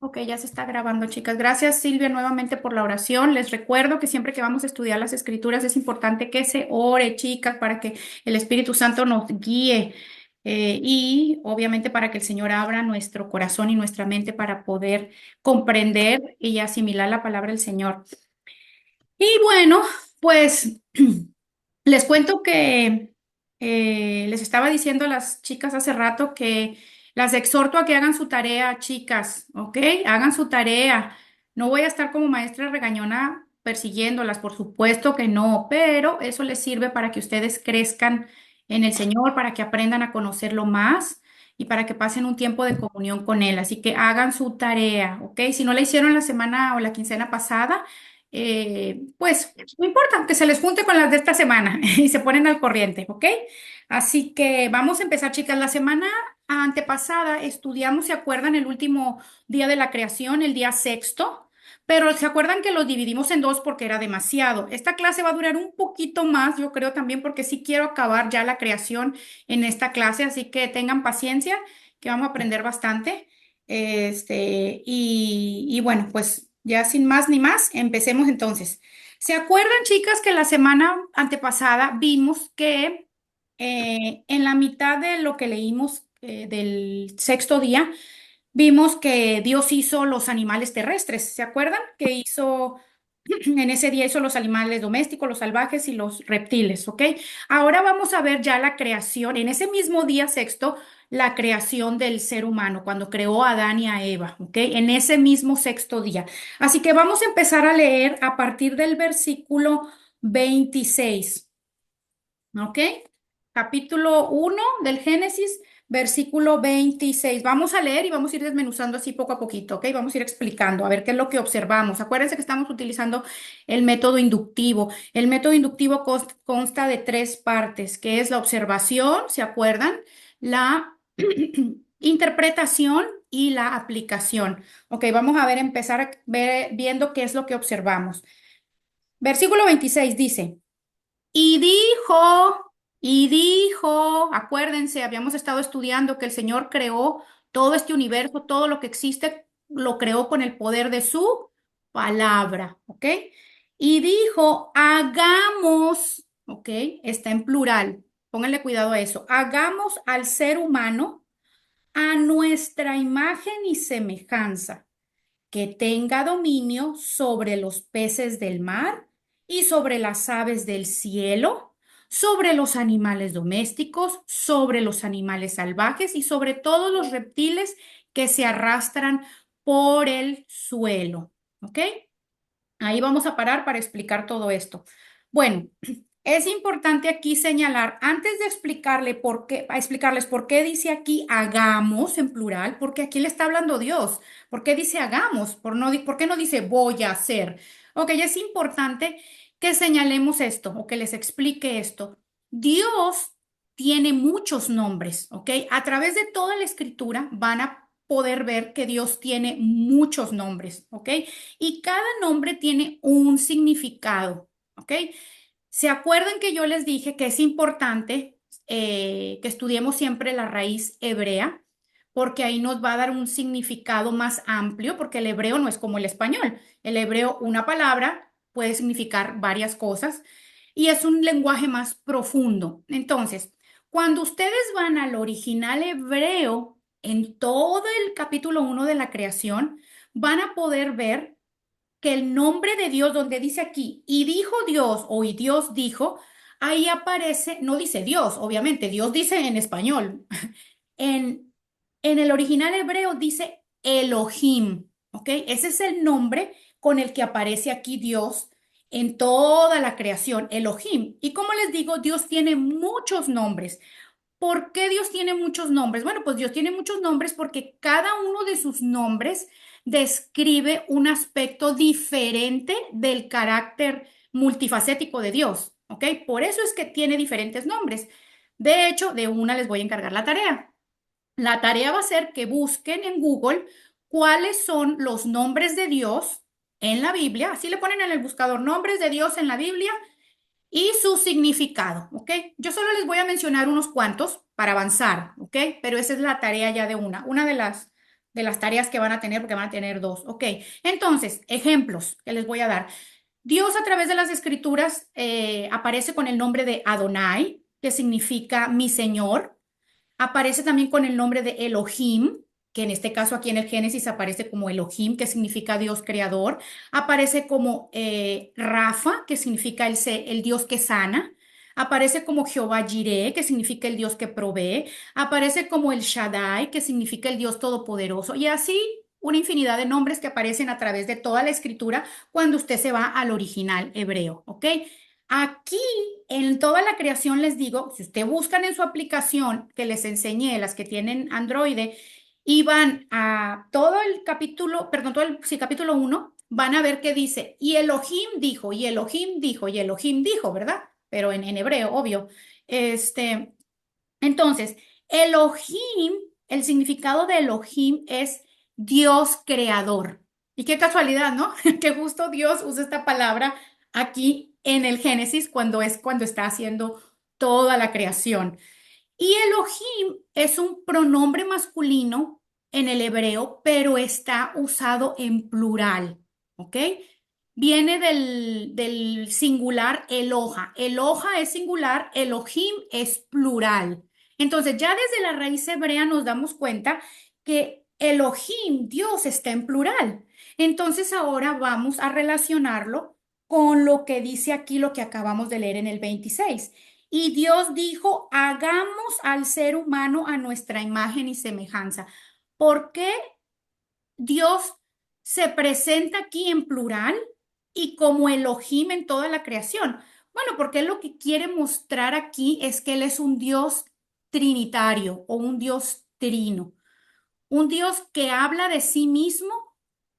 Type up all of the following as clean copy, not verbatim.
Ok, ya se está grabando, chicas. Gracias, Silvia, nuevamente por la oración. Les recuerdo que siempre que vamos a estudiar las escrituras es importante que se ore, chicas, para que el Espíritu Santo nos guíe y obviamente para que el Señor abra nuestro corazón y nuestra mente para poder comprender y asimilar la palabra del Señor. Y bueno, pues les cuento que les estaba diciendo a las chicas hace rato que las exhorto a que hagan su tarea, chicas, ¿ok? Hagan su tarea. No voy a estar como maestra regañona persiguiéndolas, por supuesto que no, pero eso les sirve para que ustedes crezcan en el Señor, para que aprendan a conocerlo más y para que pasen un tiempo de comunión con Él. Así que hagan su tarea, ¿ok? Si no la hicieron la semana o la quincena pasada, pues no importa, que se les junte con las de esta semana y se ponen al corriente, ¿ok? Así que vamos a empezar, chicas. La semana antepasada estudiamos, ¿se acuerdan? El último día de la creación, el día sexto, pero ¿se acuerdan que los dividimos en dos porque era demasiado? Esta clase va a durar un poquito más, yo creo también, porque sí quiero acabar ya la creación en esta clase, así que tengan paciencia, que vamos a aprender bastante. Y bueno, pues ya sin más ni más, empecemos entonces. ¿Se acuerdan, chicas, que la semana antepasada vimos que en la mitad de lo que leímos del sexto día, vimos que Dios hizo los animales terrestres? ¿Se acuerdan? Que hizo, en ese día hizo los animales domésticos, los salvajes y los reptiles, ¿ok? Ahora vamos a ver ya la creación, en ese mismo día sexto, la creación del ser humano, cuando creó a Adán y a Eva, ¿ok? En ese mismo sexto día. Así que vamos a empezar a leer a partir del versículo 26. ¿Ok? Capítulo 1 del Génesis, versículo 26. Vamos a leer y vamos a ir desmenuzando así poco a poquito, ¿ok? Vamos a ir explicando, a ver qué es lo que observamos. Acuérdense que estamos utilizando el método inductivo. El método inductivo consta de tres partes, que es la observación, ¿se acuerdan? La interpretación y la aplicación. Ok, vamos a ver, empezar viendo qué es lo que observamos. Versículo 26 dice. Y dijo, acuérdense, habíamos estado estudiando que el Señor creó todo este universo, todo lo que existe, lo creó con el poder de su palabra, ¿ok? Y dijo, hagamos, ¿ok? Está en plural, pónganle cuidado a eso, hagamos al ser humano a nuestra imagen y semejanza que tenga dominio sobre los peces del mar y sobre las aves del cielo, sobre los animales domésticos, sobre los animales salvajes y sobre todos los reptiles que se arrastran por el suelo. ¿Ok? Ahí vamos a parar para explicar todo esto. Bueno, es importante aquí señalar, antes de explicarles por qué dice aquí hagamos en plural, porque aquí le está hablando Dios. ¿Por qué dice hagamos? ¿Por qué no dice voy a hacer? Ok, es importante que señalemos esto o que les explique esto. Dios tiene muchos nombres, ¿ok? A través de toda la escritura van a poder ver que Dios tiene muchos nombres, ¿ok? Y cada nombre tiene un significado, ¿ok? ¿Se acuerdan que yo les dije que es importante que estudiemos siempre la raíz hebrea? Porque ahí nos va a dar un significado más amplio, porque el hebreo no es como el español. El hebreo, una palabra puede significar varias cosas y es un lenguaje más profundo. Entonces, cuando ustedes van al original hebreo, en todo el capítulo 1 de la creación, van a poder ver que el nombre de Dios, donde dice aquí, y dijo Dios o y Dios dijo, ahí aparece, no dice Dios, obviamente, Dios dice en español. En, en el original hebreo dice Elohim, ¿ok? Ese es el nombre con el que aparece aquí Dios en toda la creación, Elohim. Y como les digo, Dios tiene muchos nombres. ¿Por qué Dios tiene muchos nombres? Bueno, pues Dios tiene muchos nombres porque cada uno de sus nombres describe un aspecto diferente del carácter multifacético de Dios, ¿ok? Por eso es que tiene diferentes nombres. De hecho, de una les voy a encargar la tarea. La tarea va a ser que busquen en Google cuáles son los nombres de Dios en la Biblia. Así le ponen en el buscador nombres de Dios en la Biblia y su significado, ¿ok? Yo solo les voy a mencionar unos cuantos para avanzar, ¿ok? Pero esa es la tarea ya de una de las tareas que van a tener, porque van a tener dos. Ok, entonces, ejemplos que les voy a dar. Dios a través de las escrituras aparece con el nombre de Adonai, que significa mi Señor. Aparece también con el nombre de Elohim, que en este caso aquí en el Génesis aparece como Elohim, que significa Dios creador. Aparece como Rafa, que significa el Dios que sana. Aparece como Jehová Jireh, que significa el Dios que provee. Aparece como el Shaddai, que significa el Dios todopoderoso. Y así una infinidad de nombres que aparecen a través de toda la escritura cuando usted se va al original hebreo, ¿ok? Aquí en toda la creación les digo, si ustedes buscan en su aplicación que les enseñé, las que tienen Android, y van a todo el capítulo, perdón, todo el sí, capítulo 1, van a ver que dice, y Elohim dijo, y Elohim dijo, y Elohim dijo, ¿verdad? Pero en hebreo, obvio. Este, entonces, Elohim, el significado de Elohim es Dios creador. Y qué casualidad, ¿no? Que justo Dios usa esta palabra aquí en el Génesis cuando está haciendo toda la creación. Y Elohim es un pronombre masculino en el hebreo, pero está usado en plural, ¿ok? Viene del singular Eloha. Eloha es singular, Elohim es plural. Entonces, ya desde la raíz hebrea nos damos cuenta que Elohim, Dios, está en plural. Entonces, ahora vamos a relacionarlo con lo que dice aquí, lo que acabamos de leer en el 26. Y Dios dijo, hagamos al ser humano a nuestra imagen y semejanza. ¿Por qué Dios se presenta aquí en plural y como Elohim en toda la creación? Bueno, porque Él lo que quiere mostrar aquí es que Él es un Dios trinitario o un Dios trino, un Dios que habla de sí mismo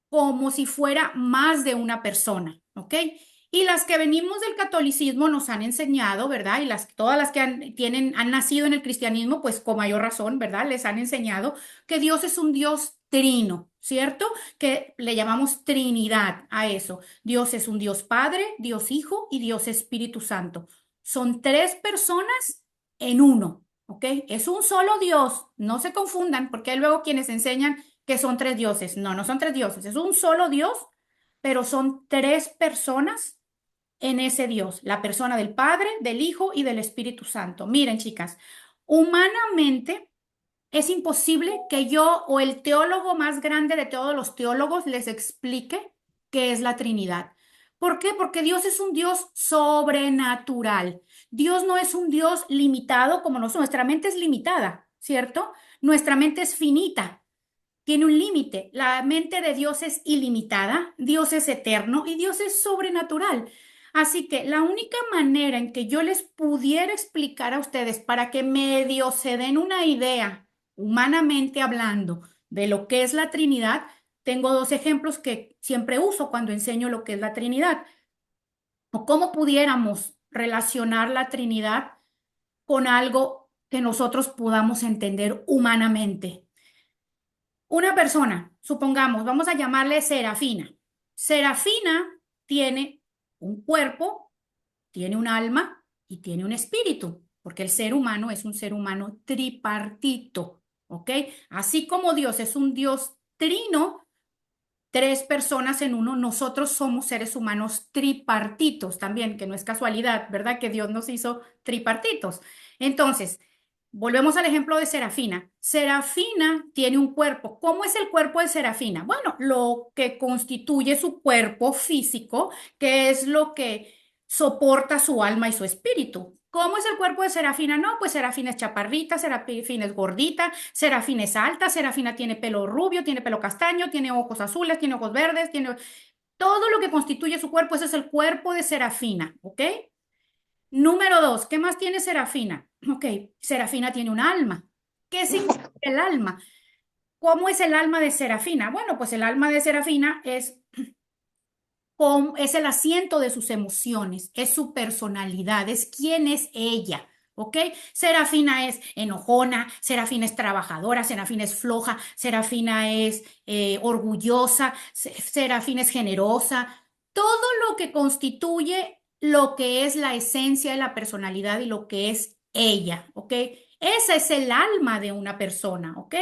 como si fuera más de una persona, ¿ok? Y las que venimos del catolicismo nos han enseñado, ¿verdad? Y todas las que han nacido en el cristianismo, pues con mayor razón, ¿verdad? Les han enseñado que Dios es un Dios trino, ¿cierto? Que le llamamos Trinidad a eso. Dios es un Dios Padre, Dios Hijo y Dios Espíritu Santo. Son tres personas en uno, ¿ok? Es un solo Dios, no se confundan, porque hay luego quienes enseñan que son tres dioses. No, no son tres dioses, es un solo Dios, pero son tres personas en ese Dios, la persona del Padre, del Hijo y del Espíritu Santo. Miren, chicas, humanamente es imposible que yo o el teólogo más grande de todos los teólogos les explique qué es la Trinidad. ¿Por qué? Porque Dios es un Dios sobrenatural. Dios no es un Dios limitado como nosotros. Nuestra mente es limitada, ¿cierto? Nuestra mente es finita, tiene un límite. La mente de Dios es ilimitada, Dios es eterno y Dios es sobrenatural. Así que la única manera en que yo les pudiera explicar a ustedes para que medio se den una idea, humanamente hablando, de lo que es la Trinidad, tengo dos ejemplos que siempre uso cuando enseño lo que es la Trinidad, o cómo pudiéramos relacionar la Trinidad con algo que nosotros podamos entender humanamente. Una persona, supongamos, vamos a llamarle Serafina. Serafina tiene un cuerpo, tiene un alma y tiene un espíritu, porque el ser humano es un ser humano tripartito, ¿ok? Así como Dios es un Dios trino, tres personas en uno, nosotros somos seres humanos tripartitos también, que no es casualidad, ¿verdad? Que Dios nos hizo tripartitos. Entonces, volvemos al ejemplo de Serafina. Serafina tiene un cuerpo. ¿Cómo es el cuerpo de Serafina? Bueno, lo que constituye su cuerpo físico, que es lo que soporta su alma y su espíritu. ¿Cómo es el cuerpo de Serafina? No, pues Serafina es chaparrita, Serafina es gordita, Serafina es alta, Serafina tiene pelo rubio, tiene pelo castaño, tiene ojos azules, tiene ojos verdes, tiene todo lo que constituye su cuerpo. Ese es el cuerpo de Serafina, ¿ok? Número dos, ¿qué más tiene Serafina? Ok, Serafina tiene un alma. ¿Qué significa el alma? ¿Cómo es el alma de Serafina? Bueno, pues el alma de Serafina es el asiento de sus emociones, es su personalidad, es quién es ella. ¿Ok? Serafina es enojona, Serafina es trabajadora, Serafina es floja, Serafina es orgullosa, Serafina es generosa. Todo lo que constituye lo que es la esencia de la personalidad y lo que es ella. ¿Ok? Esa es el alma de una persona. ¿Ok?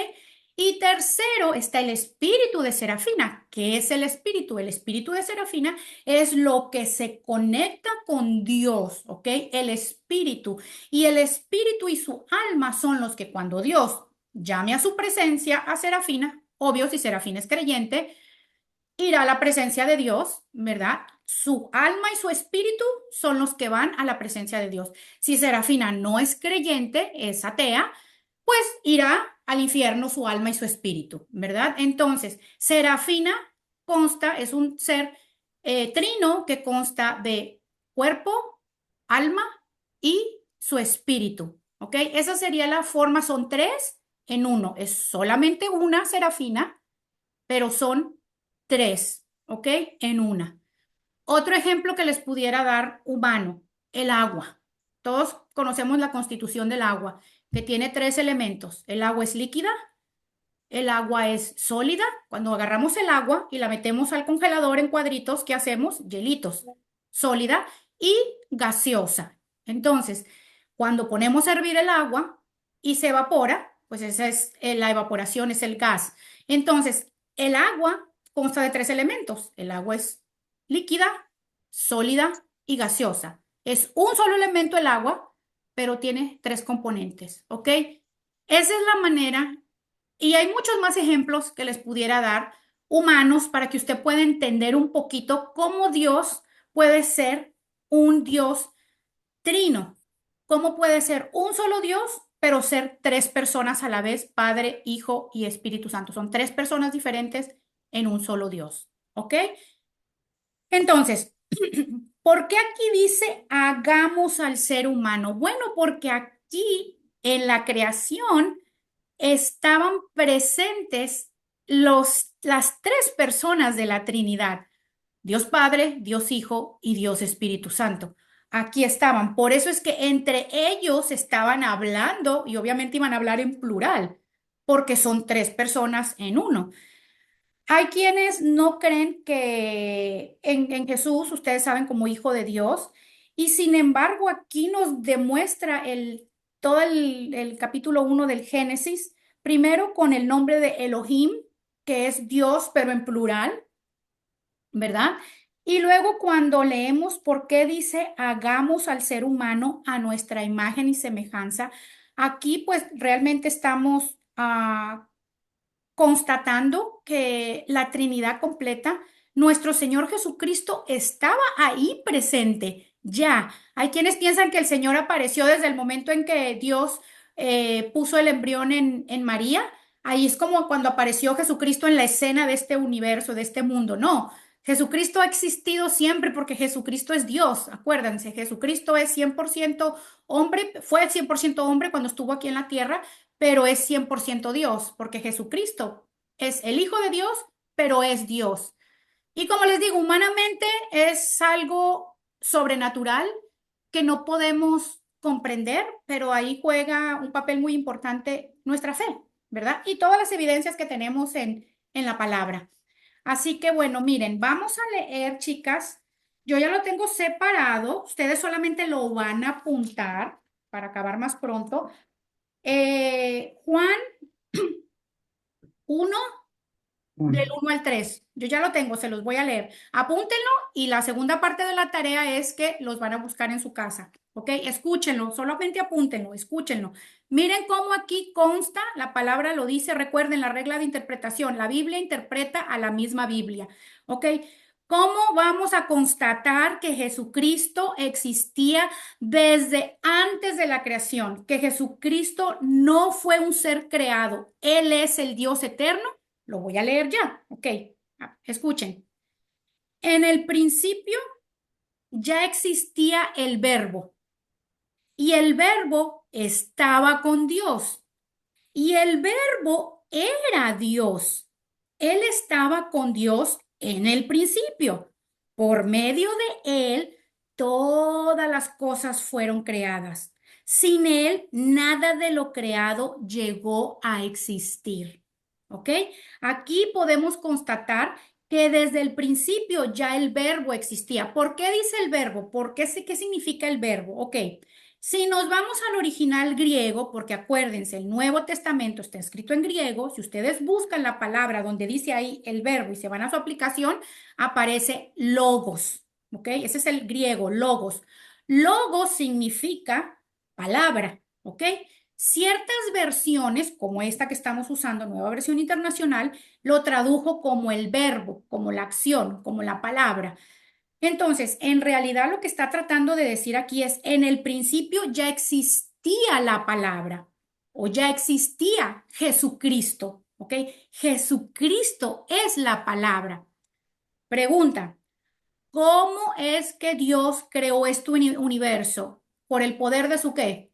Y tercero está el espíritu de Serafina. ¿Qué es el espíritu? El espíritu de Serafina es lo que se conecta con Dios, ¿ok? El espíritu. Y el espíritu y su alma son los que cuando Dios llame a su presencia a Serafina, obvio si Serafina es creyente, irá a la presencia de Dios, ¿verdad? Su alma y su espíritu son los que van a la presencia de Dios. Si Serafina no es creyente, es atea, pues irá al infierno su alma y su espíritu, ¿verdad? Entonces, Serafina consta, es un ser trino que consta de cuerpo, alma y su espíritu, ¿ok? Esa sería la forma, son tres en uno, es solamente una Serafina, pero son tres, ¿ok? En una. Otro ejemplo que les pudiera dar humano, el agua. Todos conocemos la constitución del agua, que tiene tres elementos. El agua es líquida, el agua es sólida. Cuando agarramos el agua y la metemos al congelador en cuadritos, ¿qué hacemos? Hielitos. Sólida y gaseosa. Entonces, cuando ponemos a hervir el agua y se evapora, pues esa es la evaporación, es el gas. Entonces, el agua consta de tres elementos. El agua es líquida, sólida y gaseosa. Es un solo elemento el agua, pero tiene tres componentes, ¿ok? Esa es la manera y hay muchos más ejemplos que les pudiera dar humanos para que usted pueda entender un poquito cómo Dios puede ser un Dios trino, cómo puede ser un solo Dios, pero ser tres personas a la vez, Padre, Hijo y Espíritu Santo. Son tres personas diferentes en un solo Dios. ¿Ok? Entonces, ¿por qué aquí dice hagamos al ser humano? Bueno, porque aquí en la creación estaban presentes las tres personas de la Trinidad, Dios Padre, Dios Hijo y Dios Espíritu Santo. Aquí estaban. Por eso es que entre ellos estaban hablando y obviamente iban a hablar en plural, porque son tres personas en uno. Hay quienes no creen que en Jesús, ustedes saben, como hijo de Dios, y sin embargo aquí nos demuestra todo el capítulo 1 del Génesis, primero con el nombre de Elohim, que es Dios, pero en plural, ¿verdad? Y luego cuando leemos por qué dice hagamos al ser humano a nuestra imagen y semejanza, aquí pues realmente estamos constatando que la Trinidad completa, nuestro Señor Jesucristo estaba ahí presente. Ya, hay quienes piensan que el Señor apareció desde el momento en que Dios puso el embrión en María. Ahí es como cuando apareció Jesucristo en la escena de este universo, de este mundo. No, Jesucristo ha existido siempre porque Jesucristo es Dios. Acuérdense, Jesucristo es 100% hombre, fue 100% hombre cuando estuvo aquí en la tierra, pero es 100% Dios, porque Jesucristo es el Hijo de Dios, pero es Dios. Y como les digo, humanamente es algo sobrenatural que no podemos comprender, pero ahí juega un papel muy importante nuestra fe, ¿verdad? Y todas las evidencias que tenemos en la palabra. Así que bueno, miren, vamos a leer, chicas. Yo ya lo tengo separado, ustedes solamente lo van a apuntar para acabar más pronto. Juan 1 del 1 al 3. Yo ya lo tengo, se los voy a leer. Apúntenlo y la segunda parte de la tarea es que los van a buscar en su casa. ¿Ok? Escúchenlo, solamente apúntenlo, escúchenlo. Miren cómo aquí consta, la palabra lo dice, recuerden la regla de interpretación, la Biblia interpreta a la misma Biblia. ¿Ok? ¿Cómo vamos a constatar que Jesucristo existía desde antes de la creación? Que Jesucristo no fue un ser creado, Él es el Dios eterno. Lo voy a leer ya. Ok, escuchen. En el principio ya existía el verbo y el verbo estaba con Dios y el verbo era Dios. Él estaba con Dios en el principio. Por medio de él, todas las cosas fueron creadas. Sin él, nada de lo creado llegó a existir. ¿Ok? Aquí podemos constatar que desde el principio ya el verbo existía. ¿Por qué dice el verbo? ¿Qué significa el verbo? Ok. Si nos vamos al original griego, porque acuérdense, el Nuevo Testamento está escrito en griego, si ustedes buscan la palabra donde dice ahí el verbo y se van a su aplicación, aparece logos, ¿ok? Ese es el griego, logos. Logos significa palabra, ¿ok? Ciertas versiones, como esta que estamos usando, nueva versión internacional, lo tradujo como el verbo, como la acción, como la palabra. Entonces, en realidad lo que está tratando de decir aquí es, en el principio ya existía la palabra o ya existía Jesucristo, ¿ok? Jesucristo es la palabra. Pregunta, ¿cómo es que Dios creó este universo? ¿Por el poder de su qué?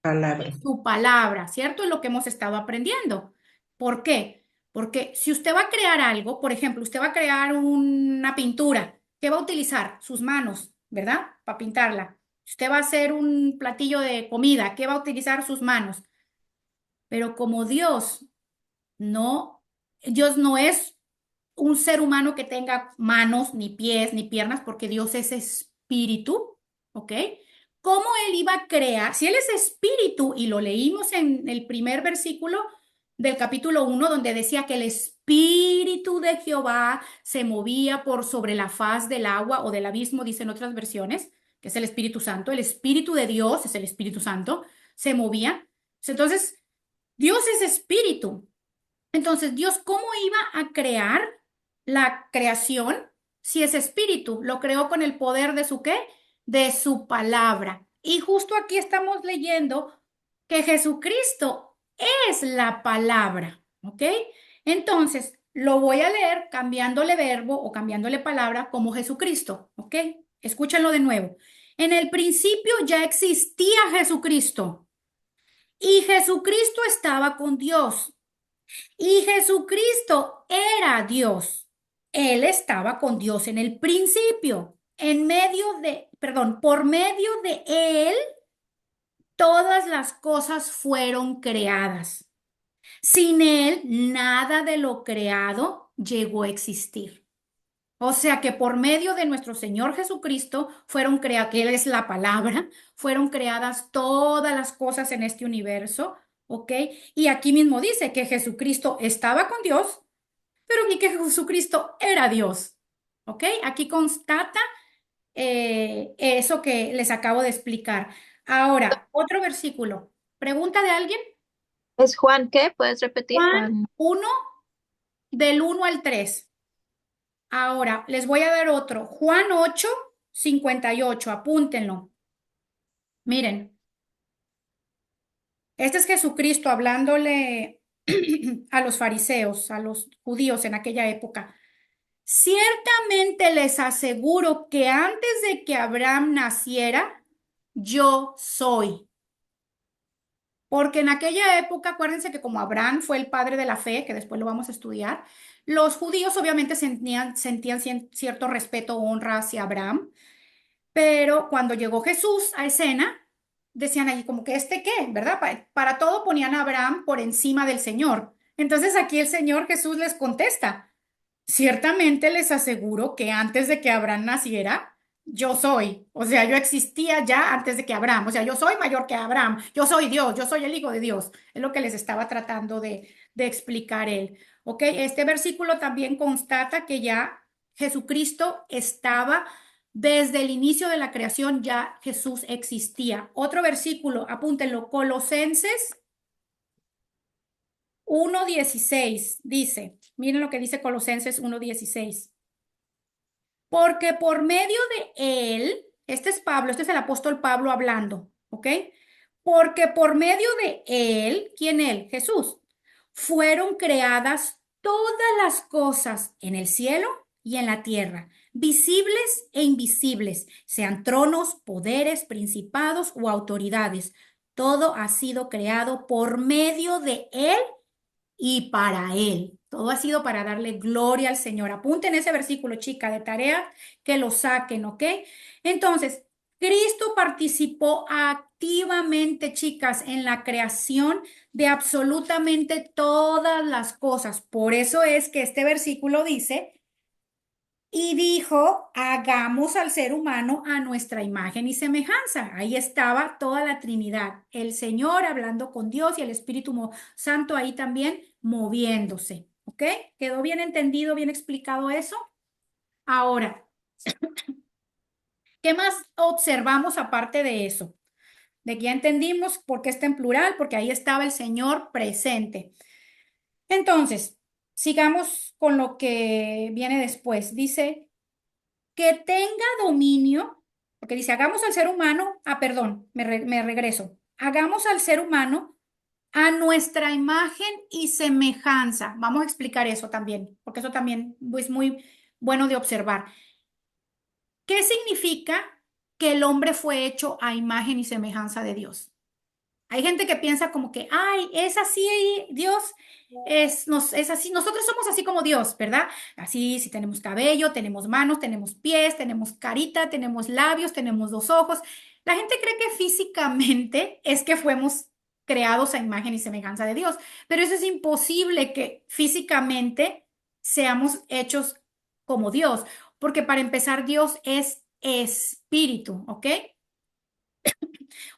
Palabra. De su palabra, ¿cierto? Es lo que hemos estado aprendiendo. ¿Por qué? Porque si usted va a crear algo, por ejemplo, usted va a crear una pintura, ¿qué va a utilizar? Sus manos, ¿verdad? Para pintarla. Usted va a hacer un platillo de comida, ¿qué va a utilizar? Sus manos. Pero como no, Dios no es un ser humano que tenga manos, ni pies, ni piernas, porque Dios es espíritu, ¿ok? ¿Cómo él iba a crear? Si él es espíritu, y lo leímos en el primer versículo del capítulo 1, donde decía que el espíritu de Jehová se movía por sobre la faz del agua o del abismo, dicen otras versiones, que es el Espíritu Santo, el Espíritu de Dios es el Espíritu Santo, se movía. Entonces, Dios es espíritu. Entonces, Dios, ¿cómo iba a crear la creación si es espíritu? Lo creó con el poder de su qué? De su palabra. Y justo aquí estamos leyendo que Jesucristo es la palabra, ¿ok? Entonces, lo voy a leer cambiándole verbo o cambiándole palabra como Jesucristo, ¿ok? Escúchenlo de nuevo. En el principio ya existía Jesucristo y Jesucristo estaba con Dios. Y Jesucristo era Dios. Él estaba con Dios en el principio. Por medio de Él, todas las cosas fueron creadas. Sin Él, nada de lo creado llegó a existir. O sea que por medio de nuestro Señor Jesucristo fueron creadas, que Él es la palabra, fueron creadas todas las cosas en este universo, ¿ok? Y aquí mismo dice que Jesucristo estaba con Dios pero ni que Jesucristo era Dios. ¿Ok? Aquí constata eso que les acabo de explicar. Ahora, otro versículo. ¿Pregunta de alguien? ¿Es Juan qué? ¿Puedes repetir, Juan Juan? 1, del 1 al 3. Ahora, les voy a dar otro. Juan 8, 58. Apúntenlo. Miren, este es Jesucristo hablándole a los fariseos, a los judíos en aquella época. Ciertamente les aseguro que antes de que Abraham naciera, yo soy. Porque en aquella época, acuérdense que como Abraham fue el padre de la fe, que después lo vamos a estudiar, los judíos obviamente sentían cierto respeto o honra hacia Abraham, pero cuando llegó Jesús a escena, decían allí como que este qué, ¿verdad? Para todo ponían a Abraham por encima del Señor. Entonces aquí el Señor Jesús les contesta. Ciertamente les aseguro que antes de que Abraham naciera, yo soy. O sea, yo existía ya antes de que Abraham. O sea, yo soy mayor que Abraham. Yo soy Dios, yo soy el Hijo de Dios. Es lo que les estaba tratando de explicar él. ¿Ok? Este versículo también constata que ya Jesucristo estaba desde el inicio de la creación, ya Jesús existía. Otro versículo, apúntenlo, Colosenses 1:16 dice, miren lo que dice Colosenses 1:16. Porque por medio de él, este es Pablo, este es el apóstol Pablo hablando, ¿ok? Porque por medio de él, ¿quién él? Jesús, fueron creadas todas las cosas en el cielo y en la tierra, visibles e invisibles, sean tronos, poderes, principados o autoridades. Todo ha sido creado por medio de él y para Él. Todo ha sido para darle gloria al Señor. Apunten ese versículo, chica, de tarea, que lo saquen, ¿ok? Entonces, Cristo participó activamente, chicas, en la creación de absolutamente todas las cosas. Por eso es que este versículo dice, Y dijo, hagamos al ser humano a nuestra imagen y semejanza. Ahí estaba toda la Trinidad, el Señor hablando con Dios y el Santo ahí también moviéndose. ¿Ok? ¿Quedó bien entendido, bien explicado eso? Ahora, ¿qué más observamos aparte de eso? De que ya entendimos por qué está en plural, porque ahí estaba el Señor presente. Entonces, sigamos con lo que viene después. Dice, que tenga dominio, porque dice, hagamos al ser humano, perdón, me regreso, hagamos al ser humano a nuestra imagen y semejanza. Vamos a explicar eso también, porque eso también es muy bueno de observar. ¿Qué significa que el hombre fue hecho a imagen y semejanza de Dios? Hay gente que piensa como que, ay, es así, Dios es así, nosotros somos así como Dios, ¿verdad? Así, si tenemos cabello, tenemos manos, tenemos pies, tenemos carita, tenemos labios, tenemos dos ojos. La gente cree que físicamente es que fuimos creados a imagen y semejanza de Dios, pero eso es imposible que físicamente seamos hechos como Dios, porque para empezar, Dios es espíritu, ¿ok?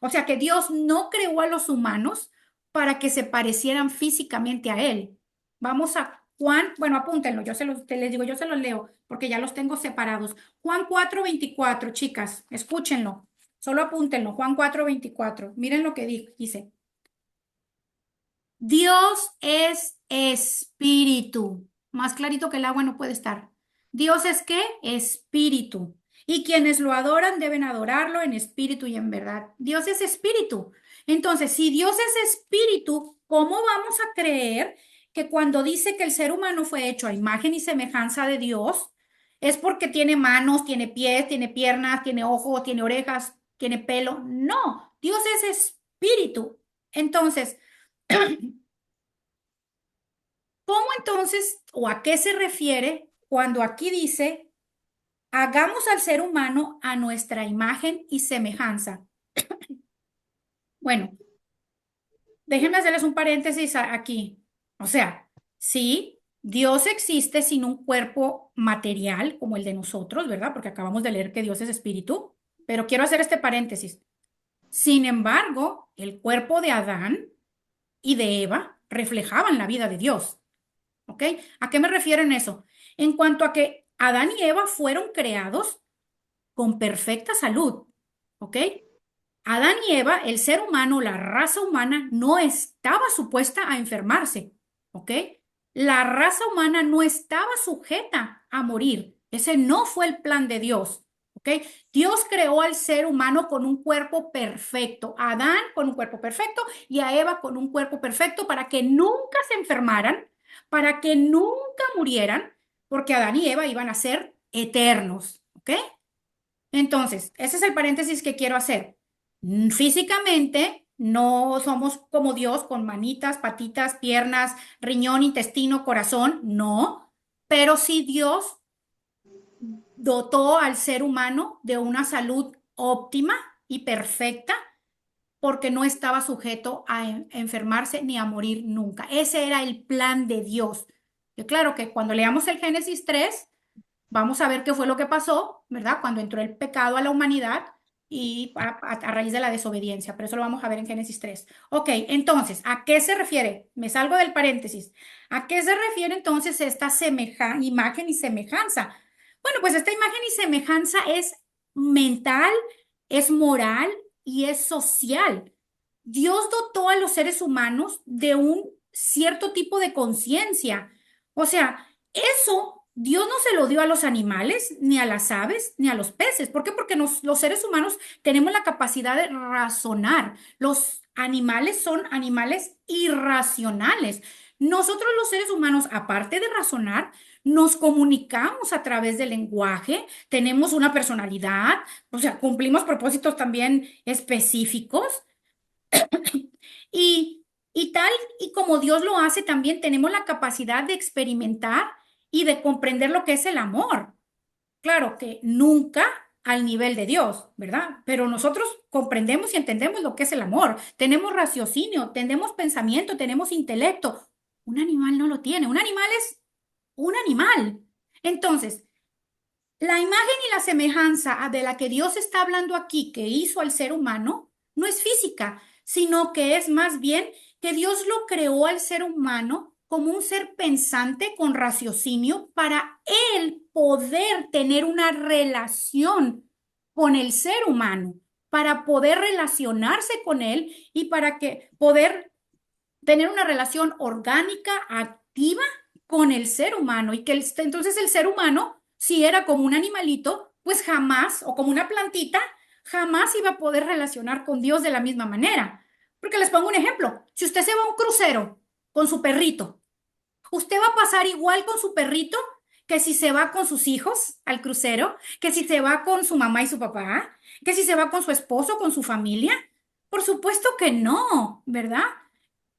O sea que Dios no creó a los humanos para que se parecieran físicamente a Él. Vamos a Juan, bueno, apúntenlo, les digo, yo se los leo porque ya los tengo separados. Juan 4:24, chicas, escúchenlo, solo apúntenlo, Juan 4:24. Miren lo que dice. Dios es espíritu. Más clarito que el agua no puede estar. ¿Dios es qué? Espíritu. Y quienes lo adoran deben adorarlo en espíritu y en verdad. Dios es espíritu. Entonces, si Dios es espíritu, ¿cómo vamos a creer que cuando dice que el ser humano fue hecho a imagen y semejanza de Dios, es porque tiene manos, tiene pies, tiene piernas, tiene ojos, tiene orejas, tiene pelo? No, Dios es espíritu. Entonces, ¿cómo entonces o a qué se refiere cuando aquí dice, hagamos al ser humano a nuestra imagen y semejanza? Bueno, déjenme hacerles un paréntesis aquí. O sea, sí, Dios existe sin un cuerpo material como el de nosotros, ¿verdad? Porque acabamos de leer que Dios es espíritu, pero quiero hacer este paréntesis. Sin embargo, el cuerpo de Adán y de Eva reflejaban la vida de Dios. ¿Ok? ¿A qué me refiero en eso? En cuanto a que Adán y Eva fueron creados con perfecta salud. ¿Ok? Adán y Eva, el ser humano, la raza humana, no estaba supuesta a enfermarse. ¿Ok? La raza humana no estaba sujeta a morir. Ese no fue el plan de Dios. ¿Ok? Dios creó al ser humano con un cuerpo perfecto, a Adán con un cuerpo perfecto y a Eva con un cuerpo perfecto para que nunca se enfermaran, para que nunca murieran, porque Adán y Eva iban a ser eternos. ¿Ok? Entonces, ese es el paréntesis que quiero hacer. Físicamente no somos como Dios con manitas, patitas, piernas, riñón, intestino, corazón, no, pero sí Dios dotó al ser humano de una salud óptima y perfecta porque no estaba sujeto a enfermarse ni a morir nunca. Ese era el plan de Dios. Y claro que cuando leamos el Génesis 3 vamos a ver qué fue lo que pasó, ¿verdad? Cuando entró el pecado a la humanidad y a raíz de la desobediencia, pero eso lo vamos a ver en Génesis 3. Ok, entonces, ¿a qué se refiere? Me salgo del paréntesis. ¿A qué se refiere entonces esta imagen y semejanza? Bueno, pues esta imagen y semejanza es mental, es moral y es social. Dios dotó a los seres humanos de un cierto tipo de conciencia. O sea, eso Dios no se lo dio a los animales, ni a las aves, ni a los peces. ¿Por qué? Porque los seres humanos tenemos la capacidad de razonar. Los animales son animales irracionales. Nosotros los seres humanos, aparte de razonar, nos comunicamos a través del lenguaje, tenemos una personalidad, o sea, cumplimos propósitos también específicos. Y tal y como Dios lo hace, también tenemos la capacidad de experimentar y de comprender lo que es el amor. Claro que nunca al nivel de Dios, ¿verdad? Pero nosotros comprendemos y entendemos lo que es el amor. Tenemos raciocinio, tenemos pensamiento, tenemos intelecto. Un animal no lo tiene. Un animal es un animal. Entonces, La imagen y la semejanza de la que Dios está hablando aquí, que hizo al ser humano, no es física, sino que es más bien que Dios lo creó al ser humano como un ser pensante con raciocinio para él poder tener una relación con el ser humano, para poder relacionarse con él y para que poder tener una relación orgánica, activa con el ser humano y que entonces el ser humano, si era como un animalito, pues jamás, o como una plantita, jamás iba a poder relacionar con Dios de la misma manera. Porque les pongo un ejemplo. Si usted se va a un crucero con su perrito, usted va a pasar igual con su perrito que si se va con sus hijos al crucero, que si se va con su mamá y su papá, que si se va con su esposo, con su familia. Por supuesto que no, ¿verdad?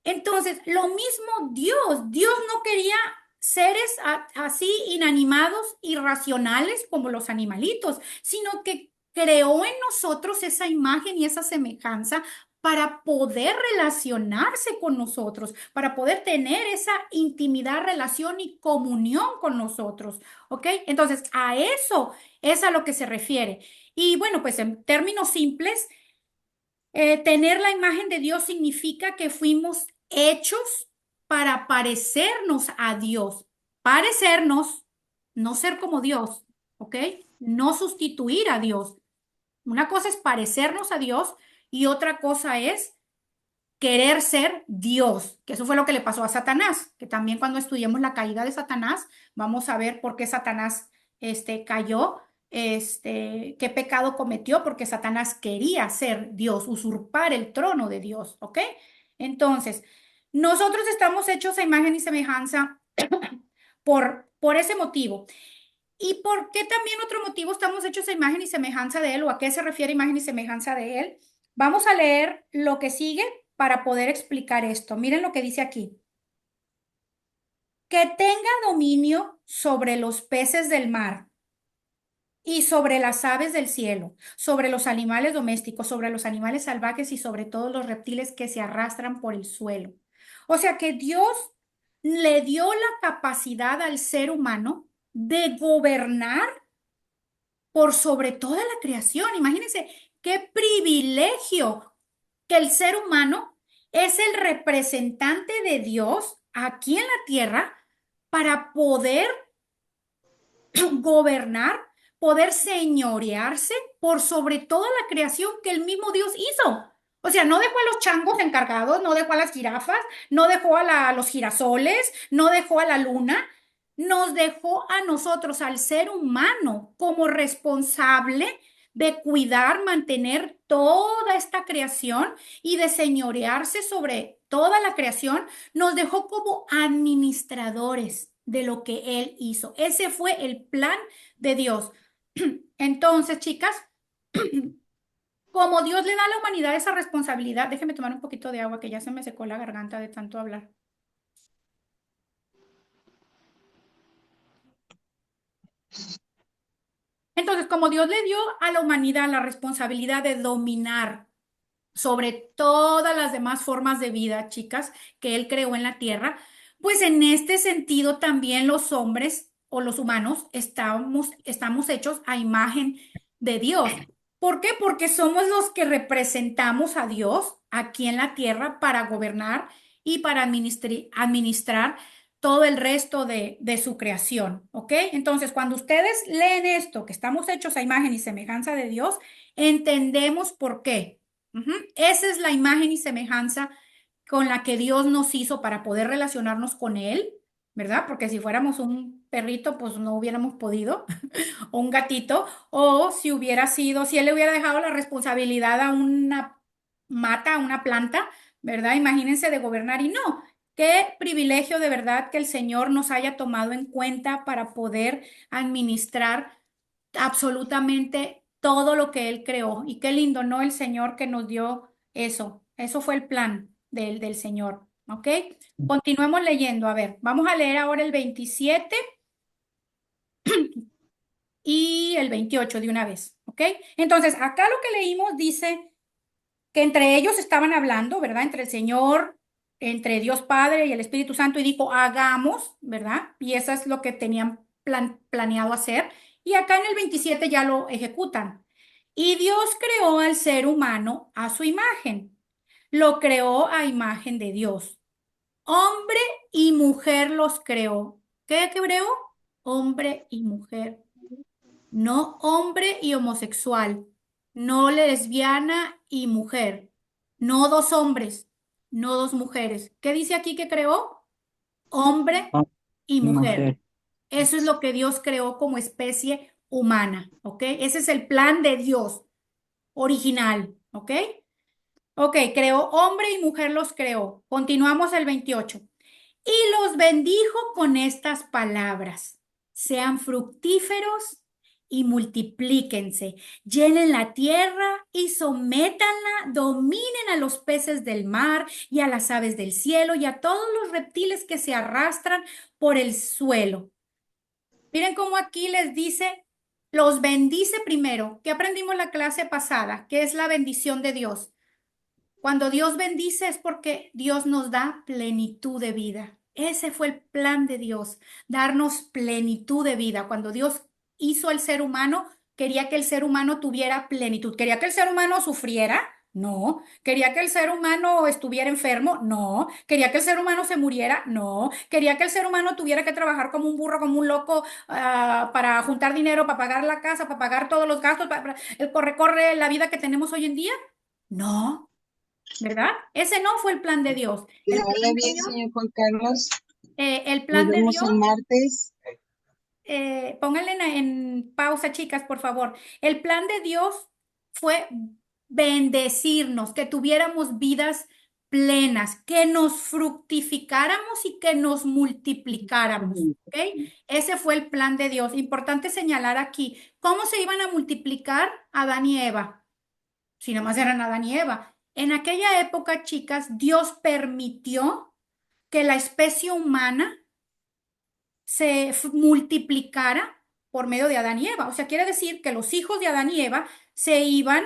Entonces, lo mismo Dios no quería seres así inanimados, irracionales como los animalitos, sino que creó en nosotros esa imagen y esa semejanza para poder relacionarse con nosotros, para poder tener esa intimidad, relación y comunión con nosotros, ¿ok? Entonces, a eso es a lo que se refiere. Y bueno, pues en términos simples, tener la imagen de Dios significa que fuimos hechos para parecernos a Dios. Parecernos, no ser como Dios, ¿ok? No sustituir a Dios. Una cosa es parecernos a Dios y otra cosa es querer ser Dios, que eso fue lo que le pasó a Satanás, que también cuando estudiemos la caída de Satanás, vamos a ver por qué Satanás cayó, qué pecado cometió, porque Satanás quería ser Dios, usurpar el trono de Dios, ¿ok? Entonces, nosotros estamos hechos a imagen y semejanza por ese motivo. ¿Y por qué también otro motivo estamos hechos a imagen y semejanza de Él o a qué se refiere imagen y semejanza de Él? Vamos a leer lo que sigue para poder explicar esto. Miren lo que dice aquí. Que tenga dominio sobre los peces del mar y sobre las aves del cielo, sobre los animales domésticos, sobre los animales salvajes y sobre todos los reptiles que se arrastran por el suelo. O sea que Dios le dio la capacidad al ser humano de gobernar por sobre toda la creación. Imagínense qué privilegio que el ser humano es el representante de Dios aquí en la tierra para poder gobernar, poder señorearse por sobre toda la creación que el mismo Dios hizo. O sea, no dejó a los changos encargados, no dejó a las jirafas, no dejó a los girasoles, no dejó a la luna, nos dejó a nosotros, al ser humano, como responsable de cuidar, mantener toda esta creación y de señorearse sobre toda la creación, nos dejó como administradores de lo que Él hizo. Ese fue el plan de Dios. Entonces, chicas, como Dios le da a la humanidad esa responsabilidad, déjeme tomar un poquito de agua que ya se me secó la garganta de tanto hablar. Entonces, como Dios le dio a la humanidad la responsabilidad de dominar sobre todas las demás formas de vida, chicas, que Él creó en la tierra, pues en este sentido también los hombres o los humanos estamos hechos a imagen de Dios. ¿Por qué? Porque somos los que representamos a Dios aquí en la tierra para gobernar y para administrar todo el resto de su creación, ¿ok? Entonces, cuando ustedes leen esto, que estamos hechos a imagen y semejanza de Dios, entendemos por qué. Ujú. Esa es la imagen y semejanza con la que Dios nos hizo para poder relacionarnos con Él, ¿verdad? Porque si fuéramos un perrito, pues no hubiéramos podido, o un gatito, o si hubiera sido, si Él le hubiera dejado la responsabilidad a una mata, a una planta, ¿verdad? Imagínense de gobernar y no. Qué privilegio de verdad que el Señor nos haya tomado en cuenta para poder administrar absolutamente todo lo que Él creó. Y qué lindo, ¿no? El Señor que nos dio eso. Eso fue el plan del Señor. ¿Ok? Continuemos leyendo. A ver, vamos a leer ahora el 27 y el 28 de una vez. ¿Ok? Entonces, acá lo que leímos dice que entre ellos estaban hablando, ¿verdad? Entre el Señor, entre Dios Padre y el Espíritu Santo, y dijo, hagamos, ¿verdad? Y eso es lo que tenían planeado hacer. Y acá en el 27 ya lo ejecutan. Y Dios creó al ser humano a su imagen. Lo creó a imagen de Dios. Hombre y mujer los creó. ¿Qué creó? Hombre y mujer. No hombre y homosexual. No lesbiana y mujer. No dos hombres. No dos mujeres. ¿Qué dice aquí que creó? Hombre Hombre y y mujer. mujer. Eso es lo que Dios creó como especie humana, ¿ok? Ese es el plan de Dios original, ¿ok? Ok, creó hombre y mujer los creó. Continuamos el 28. Y los bendijo con estas palabras. Sean fructíferos y multiplíquense. Llenen la tierra y sométanla. Dominen a los peces del mar y a las aves del cielo y a todos los reptiles que se arrastran por el suelo. Miren cómo aquí les dice, los bendice primero. ¿Qué aprendimos la clase pasada? ¿Qué es la bendición de Dios? Cuando Dios bendice es porque Dios nos da plenitud de vida. Ese fue el plan de Dios, darnos plenitud de vida. Cuando Dios hizo al ser humano, quería que el ser humano tuviera plenitud. ¿Quería que el ser humano sufriera? No. ¿Quería que el ser humano estuviera enfermo? No. ¿Quería que el ser humano se muriera? No. ¿Quería que el ser humano tuviera que trabajar como un burro, como un loco, para juntar dinero, para pagar la casa, para pagar todos los gastos, para el corre-corre, la vida que tenemos hoy en día? No. ¿Verdad? Ese no fue el plan de Dios. Que le El plan vaya de bien, Dios, señor Juan Carlos. el Nos plan de vemos Dios, el martes. pónganle en pausa, chicas, por favor. El plan de Dios fue bendecirnos, que tuviéramos vidas plenas, que nos fructificáramos y que nos multiplicáramos. ¿Ok? Ese fue el plan de Dios. Importante señalar aquí, ¿cómo se iban a multiplicar Adán y Eva? Si nada más eran Adán y Eva. En aquella época, chicas, Dios permitió que la especie humana se multiplicara por medio de Adán y Eva. O sea, quiere decir que los hijos de Adán y Eva se iban,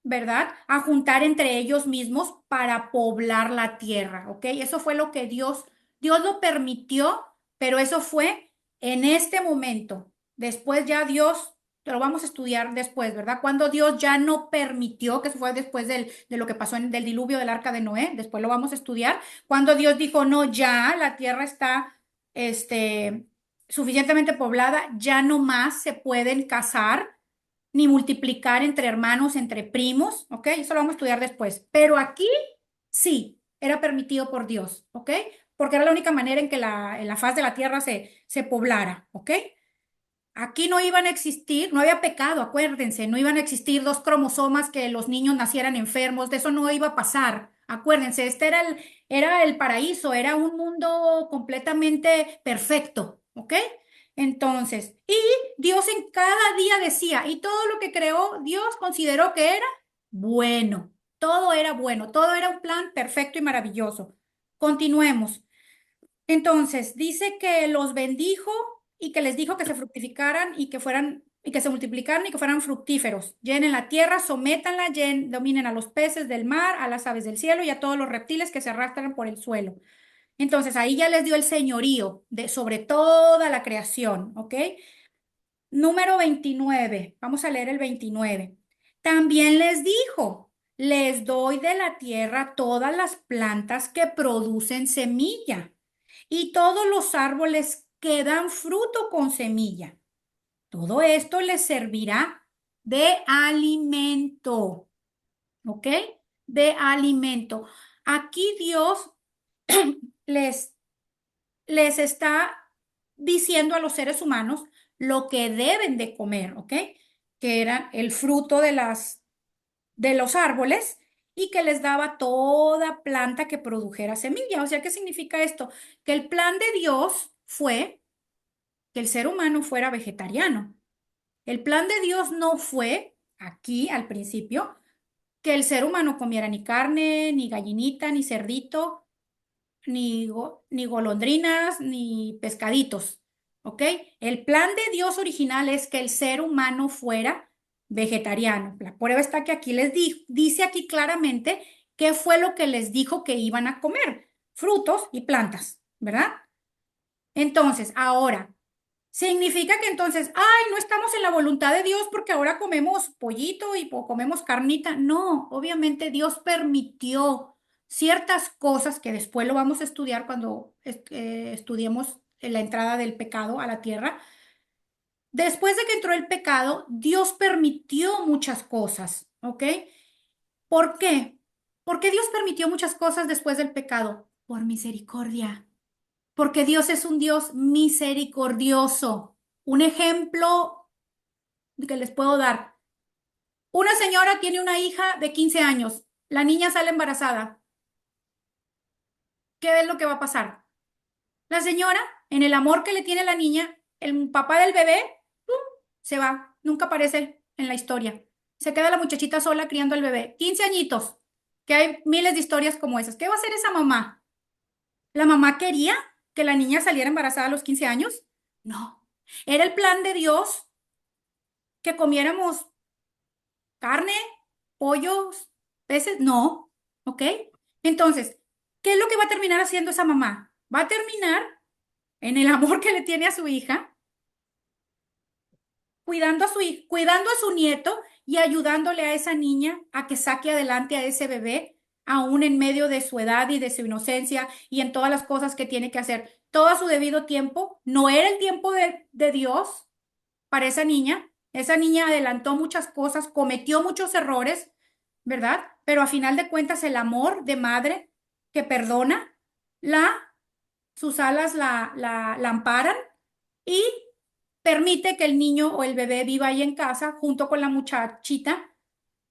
¿verdad?, a juntar entre ellos mismos para poblar la tierra, ¿ok? Eso fue lo que Dios lo permitió, pero eso fue en este momento. Después ya Dios, lo vamos a estudiar después, ¿verdad? Cuando Dios ya no permitió, que eso fue después de lo que pasó del diluvio del arca de Noé, después lo vamos a estudiar, cuando Dios dijo, no, ya la tierra está, este, suficientemente poblada, ya no más se pueden casar ni multiplicar entre hermanos, entre primos, ¿ok? Eso lo vamos a estudiar después. Pero aquí sí, era permitido por Dios, ¿ok? Porque era la única manera en que en la faz de la tierra se poblara, ¿ok? Aquí no iban a existir, no había pecado, acuérdense, no iban a existir dos cromosomas que los niños nacieran enfermos, de eso no iba a pasar. Acuérdense, este era el paraíso, era un mundo completamente perfecto, ¿ok? Entonces, y Dios en cada día decía, y todo lo que creó, Dios consideró que era bueno, todo era bueno, todo era un plan perfecto y maravilloso. Continuemos. Entonces, dice que los bendijo y que les dijo que se fructificaran y que fueran y que se multiplicaran y que fueran fructíferos. Llenen la tierra, sométanla, dominen a los peces del mar, a las aves del cielo y a todos los reptiles que se arrastran por el suelo. Entonces, ahí ya les dio el señorío sobre toda la creación, ¿ok? Número 29. Vamos a leer el 29. También les dijo, les doy de la tierra todas las plantas que producen semilla y todos los árboles que dan fruto con semilla. Todo esto les servirá de alimento, ¿ok? De alimento. Aquí Dios les, les está diciendo a los seres humanos lo que deben de comer, ¿ok? Que era el fruto de los árboles y que les daba toda planta que produjera semilla. O sea, ¿qué significa esto? Que el plan de Dios fue que el ser humano fuera vegetariano. El plan de Dios no fue, aquí al principio, que el ser humano comiera ni carne, ni gallinita, ni cerdito, ni golondrinas, ni pescaditos. ¿Ok? El plan de Dios original es que el ser humano fuera vegetariano. La prueba está que aquí dice aquí claramente qué fue lo que les dijo que iban a comer. Frutos y plantas, ¿verdad? Entonces, ahora, Significa que entonces, ay, no estamos en la voluntad de Dios porque ahora comemos pollito y comemos carnita. No, obviamente Dios permitió ciertas cosas que después lo vamos a estudiar cuando estudiemos la entrada del pecado a la tierra. Después de que entró el pecado, Dios permitió muchas cosas, ¿ok? ¿Por qué? ¿Por qué Dios permitió muchas cosas después del pecado? Por misericordia. Porque Dios es un Dios misericordioso. Un ejemplo que les puedo dar. Una señora tiene una hija de 15 años. La niña sale embarazada. ¿Qué es lo que va a pasar? La señora, en el amor que le tiene la niña, el papá del bebé, ¡pum!, se va. Nunca aparece en la historia. Se queda la muchachita sola criando al bebé. 15 añitos. Que hay miles de historias como esas. ¿Qué va a hacer esa mamá? ¿La mamá quería que la niña saliera embarazada a los 15 años? No. Era el plan de Dios que comiéramos carne, pollos, peces. No. ¿Ok? Entonces, ¿qué es lo que va a terminar haciendo esa mamá? Va a terminar en el amor que le tiene a su hija, cuidando a su nieto y ayudándole a esa niña a que saque adelante a ese bebé, aún en medio de su edad y de su inocencia y en todas las cosas que tiene que hacer. Todo a su debido tiempo. No era el tiempo de Dios para esa niña. Esa niña adelantó muchas cosas, cometió muchos errores, ¿verdad? Pero a final de cuentas el amor de madre que perdona, la, sus alas la amparan y permite que el niño o el bebé viva ahí en casa junto con la muchachita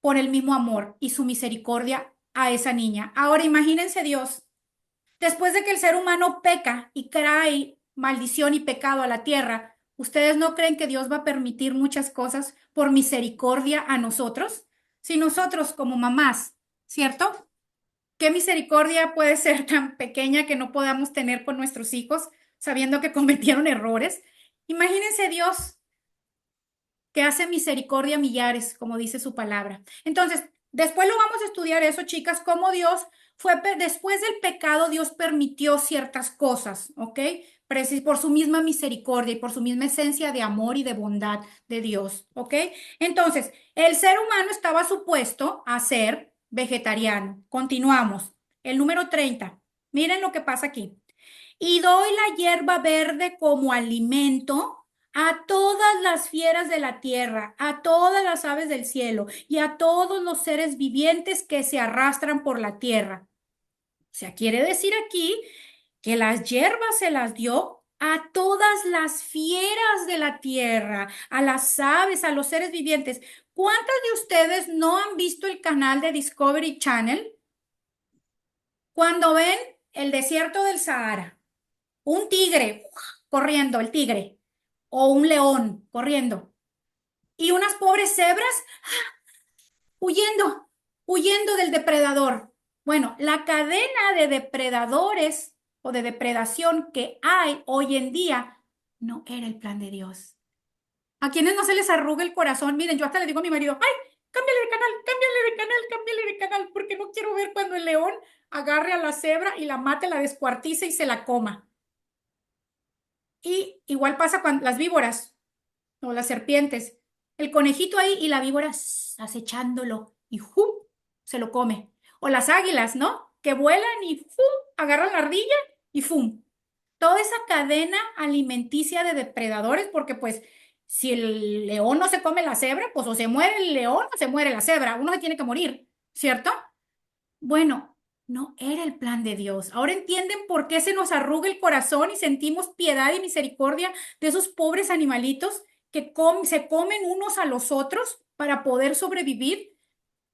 por el mismo amor y su misericordia a esa niña. Ahora imagínense Dios, después de que el ser humano peca y trae maldición y pecado a la tierra, ¿ustedes no creen que Dios va a permitir muchas cosas por misericordia a nosotros? Si nosotros como mamás, ¿cierto? ¿Qué misericordia puede ser tan pequeña que no podamos tener con nuestros hijos sabiendo que cometieron errores? Imagínense Dios que hace misericordia a millares, como dice su palabra. Entonces, después lo vamos a estudiar eso, chicas, cómo Dios después del pecado, Dios permitió ciertas cosas, ¿ok? Por su misma misericordia y por su misma esencia de amor y de bondad de Dios, ¿ok? Entonces, el ser humano estaba supuesto a ser vegetariano. Continuamos. El número 30. Miren lo que pasa aquí. Y doy la hierba verde como alimento a todas las fieras de la tierra, a todas las aves del cielo y a todos los seres vivientes que se arrastran por la tierra. O sea, quiere decir aquí que las hierbas se las dio a todas las fieras de la tierra, a las aves, a los seres vivientes. ¿Cuántas de ustedes no han visto el canal de Discovery Channel cuando ven el desierto del Sahara? Un tigre corriendo, el tigre, o un león corriendo, y unas pobres cebras huyendo, huyendo del depredador. Bueno, la cadena de depredadores o de depredación que hay hoy en día no era el plan de Dios. A quienes no se les arruga el corazón, miren, yo hasta le digo a mi marido, ay, cámbiale de canal, cámbiale de canal, cámbiale de canal, porque no quiero ver cuando el león agarre a la cebra y la mate, la descuartice y se la coma. Y igual pasa con las víboras o las serpientes. El conejito ahí y la víbora acechándolo y ¡fum!, se lo come. O las águilas, ¿no? Que vuelan y ¡fum!, agarran la ardilla y ¡fum! Toda esa cadena alimenticia de depredadores, porque pues si el león no se come la cebra, pues o se muere el león o se muere la cebra. Uno se tiene que morir, ¿cierto? Bueno, no era el plan de Dios. Ahora entienden por qué se nos arruga el corazón y sentimos piedad y misericordia de esos pobres animalitos que se comen unos a los otros para poder sobrevivir.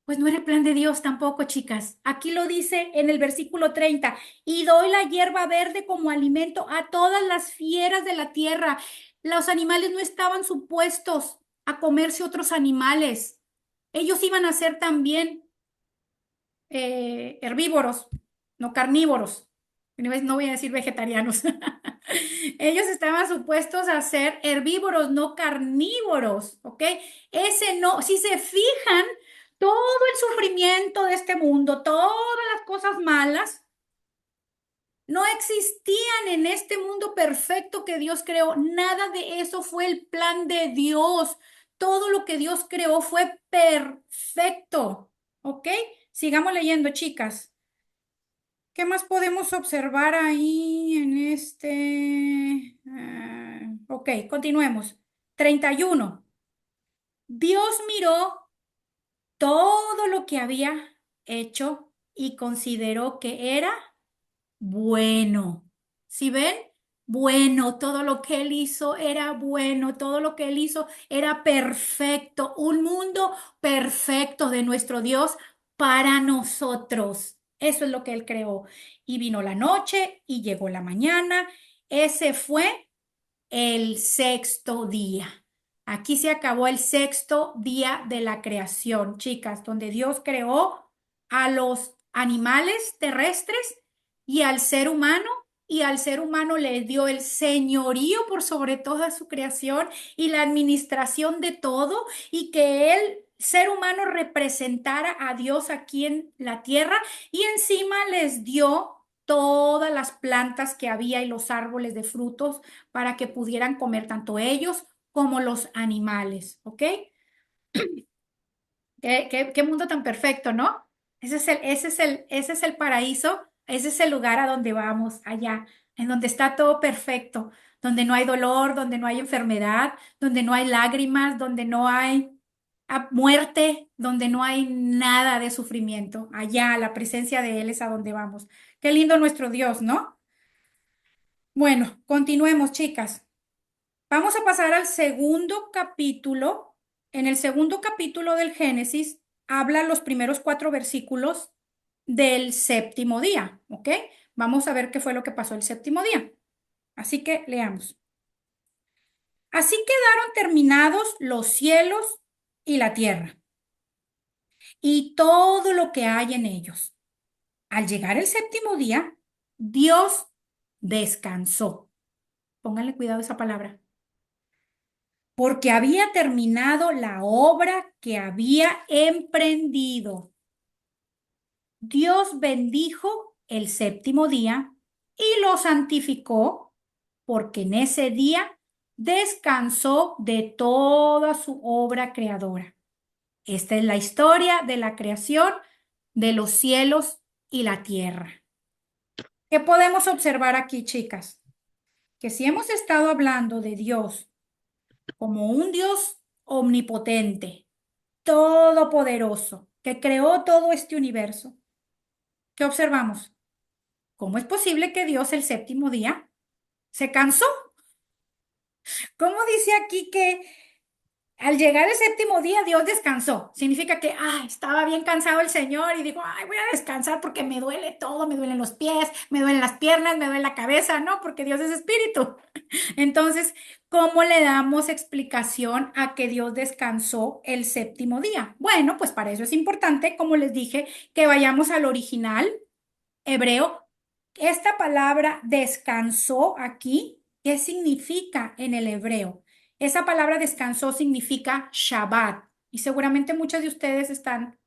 Pues no era el plan de Dios tampoco, chicas. Aquí lo dice en el versículo 30: y doy la hierba verde como alimento a todas las fieras de la tierra. Los animales no estaban supuestos a comerse otros animales. Ellos iban a ser también herbívoros, no carnívoros. No voy a decir vegetarianos. Ellos estaban supuestos a ser herbívoros, no carnívoros, ¿ok? Ese no, si se fijan, todo el sufrimiento de este mundo, todas las cosas malas, No existían en este mundo perfecto que Dios creó. Nada de eso fue el plan de Dios. Todo lo que Dios creó fue perfecto. ¿Ok? Sigamos leyendo, chicas. ¿Qué más podemos observar ahí en este? Ok, continuemos. 31. Dios miró todo lo que había hecho y consideró que era bueno. ¿Sí ven? Bueno, todo lo que él hizo era bueno, todo lo que él hizo era perfecto, un mundo perfecto de nuestro Dios para nosotros. Eso es lo que él creó. Y vino la noche y llegó la mañana. Ese fue el sexto día. Aquí se acabó el sexto día de la creación, chicas, donde Dios creó a los animales terrestres y al ser humano, y al ser humano le dio el señorío por sobre toda su creación y la administración de todo, y que el ser humano representara a Dios aquí en la tierra, y encima les dio todas las plantas que había y los árboles de frutos para que pudieran comer tanto ellos como los animales, ¿ok? ¿Qué mundo tan perfecto, ¿no? Ese es el paraíso, ese es el lugar a donde vamos, allá, en donde está todo perfecto, donde no hay dolor, donde no hay enfermedad, donde no hay lágrimas, donde no hay muerte, donde no hay nada de sufrimiento. Allá, la presencia de Él es a donde vamos. Qué lindo nuestro Dios, ¿no? Bueno, continuemos, chicas. Vamos a pasar al segundo capítulo. En el segundo capítulo del Génesis habla los primeros 4 versículos del séptimo día, ¿ok? Vamos a ver qué fue lo que pasó el séptimo día. Así que leamos. Así quedaron terminados los cielos y la tierra y todo lo que hay en ellos. Al llegar el séptimo día, Dios descansó. Pónganle cuidado a esa palabra, porque había terminado la obra que había emprendido. Dios bendijo el séptimo día y lo santificó, porque en ese día descansó de toda su obra creadora. Esta es la historia de la creación de los cielos y la tierra. ¿Qué podemos observar aquí, chicas? Que si hemos estado hablando de Dios como un Dios omnipotente, todopoderoso, que creó todo este universo, ¿qué observamos? ¿Cómo es posible que Dios el séptimo día se cansó? ¿Cómo dice aquí que al llegar el séptimo día Dios descansó? Significa que, estaba bien cansado el Señor y dijo, voy a descansar porque me duele todo, me duelen los pies, me duelen las piernas, me duele la cabeza, ¿no? Porque Dios es espíritu. Entonces, ¿cómo le damos explicación a que Dios descansó el séptimo día? Bueno, pues para eso es importante, como les dije, que vayamos al original hebreo. Esta palabra descansó aquí, ¿qué significa en el hebreo? Esa palabra descansó significa Shabbat. Y seguramente muchas de ustedes están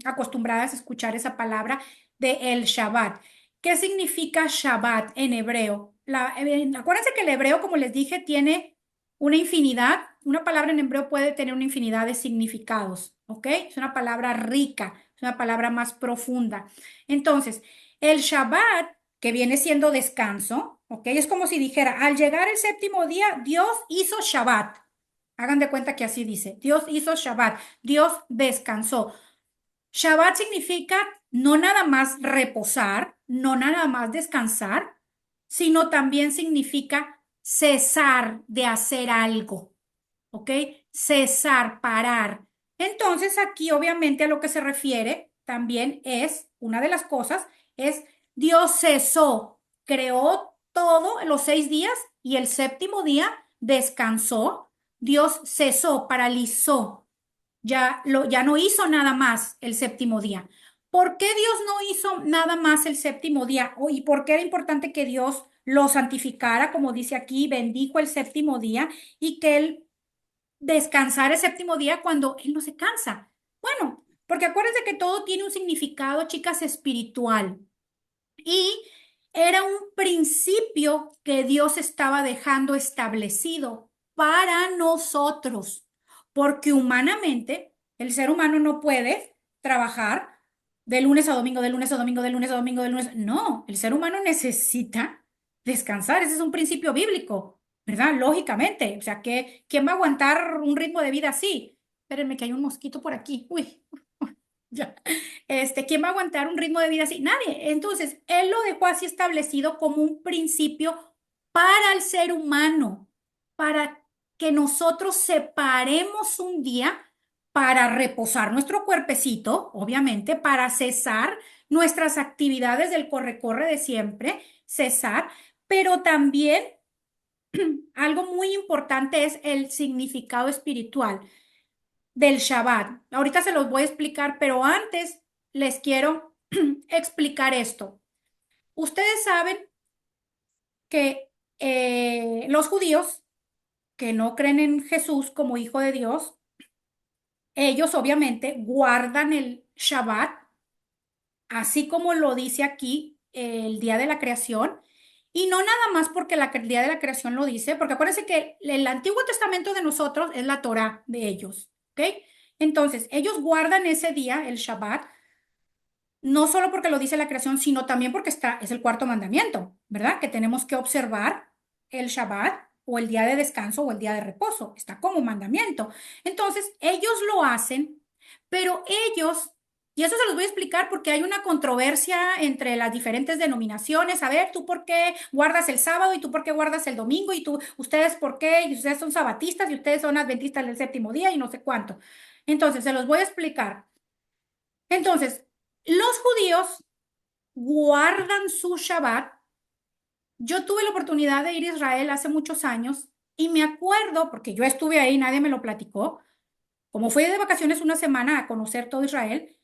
acostumbradas a escuchar esa palabra de el Shabbat. ¿Qué significa Shabbat en hebreo? Acuérdense que el hebreo, como les dije, tiene una infinidad. Una palabra en hebreo puede tener una infinidad de significados, ¿ok? Es una palabra rica, es una palabra más profunda. Entonces, el Shabbat, que viene siendo descanso, ¿ok? Es como si dijera, al llegar el séptimo día, Dios hizo Shabbat. Hagan de cuenta que así dice, Dios hizo Shabbat, Dios descansó. Shabbat significa no nada más reposar, no nada más descansar, sino también significa cesar de hacer algo, ¿ok? Cesar, parar. Entonces aquí obviamente a lo que se refiere también es, una de las cosas es Dios cesó, creó todo en los 6 días y el séptimo día descansó. Dios cesó, paralizó, ya no hizo nada más el séptimo día. ¿Por qué Dios no hizo nada más el séptimo día? ¿Y por qué era importante que Dios lo santificara, como dice aquí, bendijo el séptimo día y que Él descansara el séptimo día cuando Él no se cansa? Bueno, porque acuérdense que todo tiene un significado, chicas, espiritual. Y Era un principio que Dios estaba dejando establecido para nosotros, porque humanamente el ser humano no puede trabajar de lunes a domingo, de lunes a domingo, de lunes a domingo, de lunes. No, el ser humano necesita descansar. Ese es un principio bíblico, ¿verdad? Lógicamente. O sea, ¿quién va a aguantar un ritmo de vida así? Espérenme que hay un mosquito por aquí. Uy, ya. ¿Quién va a aguantar un ritmo de vida así? Nadie. Entonces, él lo dejó así establecido como un principio para el ser humano, para que nosotros separemos un día para reposar nuestro cuerpecito, obviamente, para cesar nuestras actividades del corre-corre de siempre, cesar, pero también algo muy importante es el significado espiritual del Shabbat. Ahorita se los voy a explicar, pero antes les quiero explicar esto. Ustedes saben que los judíos que no creen en Jesús como hijo de Dios, ellos obviamente guardan el Shabbat, así como lo dice aquí el día de la creación, y no nada más porque el día de la creación lo dice, porque acuérdense que el Antiguo Testamento de nosotros es la Torá de ellos, ¿ok? Entonces, ellos guardan ese día, el Shabbat, no solo porque lo dice la creación, sino también porque es el cuarto mandamiento, ¿verdad? Que tenemos que observar el Shabbat o el día de descanso o el día de reposo. Está como mandamiento. Entonces, ellos lo hacen, pero ellos, y eso se los voy a explicar porque hay una controversia entre las diferentes denominaciones. A ver, tú por qué guardas el sábado y tú por qué guardas el domingo y tú, ustedes por qué, y ustedes son sabatistas y ustedes son adventistas del séptimo día y no sé cuánto. Entonces, se los voy a explicar. Entonces, los judíos guardan su Shabbat. Yo tuve la oportunidad de ir a Israel hace muchos años y me acuerdo, porque yo estuve ahí, nadie me lo platicó, como fui de vacaciones una semana a conocer todo Israel,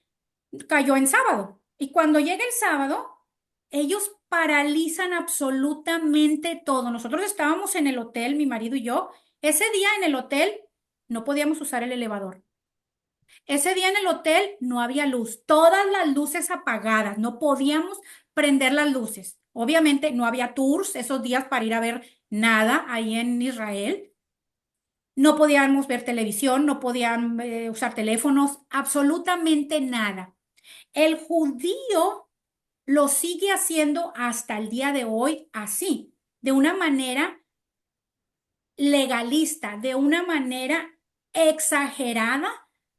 cayó en sábado. Y cuando llega el sábado, ellos paralizan absolutamente todo. Nosotros estábamos en el hotel, mi marido y yo. Ese día en el hotel no podíamos usar el elevador. Ese día en el hotel no había luz, todas las luces apagadas, no podíamos prender las luces. Obviamente no había tours esos días para ir a ver nada ahí en Israel. No podíamos ver televisión, no podían usar teléfonos, absolutamente nada. El judío lo sigue haciendo hasta el día de hoy así, de una manera legalista, de una manera exagerada,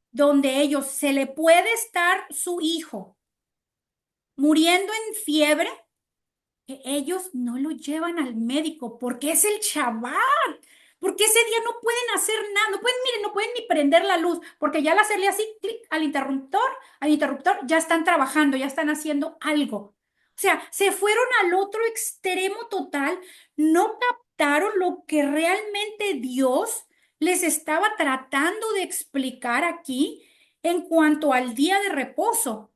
donde ellos se le puede estar su hijo muriendo en fiebre, que ellos no lo llevan al médico porque es el Shabbat, porque ese día no pueden hacer nada, no pueden, miren, no pueden ni prender la luz, porque ya al hacerle así, clic al interruptor, ya están trabajando, ya están haciendo algo. O sea, se fueron al otro extremo total, no captaron lo que realmente Dios les estaba tratando de explicar aquí en cuanto al día de reposo.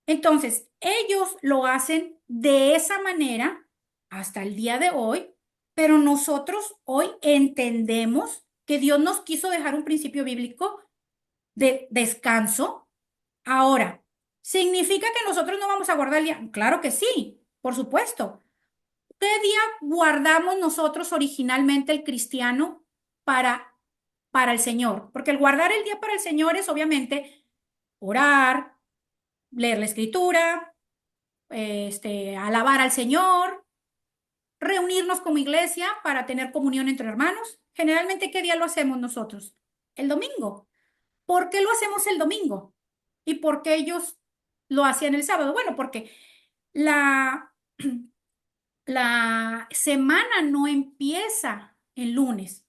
Entonces, ellos lo hacen de esa manera hasta el día de hoy, pero nosotros hoy entendemos que Dios nos quiso dejar un principio bíblico de descanso. Ahora, ¿significa que nosotros no vamos a guardar el día? Claro que sí, por supuesto. ¿Qué día guardamos nosotros originalmente el cristiano para, para el Señor? Porque el guardar el día para el Señor es obviamente orar, leer la escritura, alabar al Señor, reunirnos como iglesia para tener comunión entre hermanos. Generalmente, ¿qué día lo hacemos nosotros? El domingo. ¿Por qué lo hacemos el domingo? ¿Y por qué ellos lo hacían el sábado? Bueno, porque la, la semana no empieza el lunes.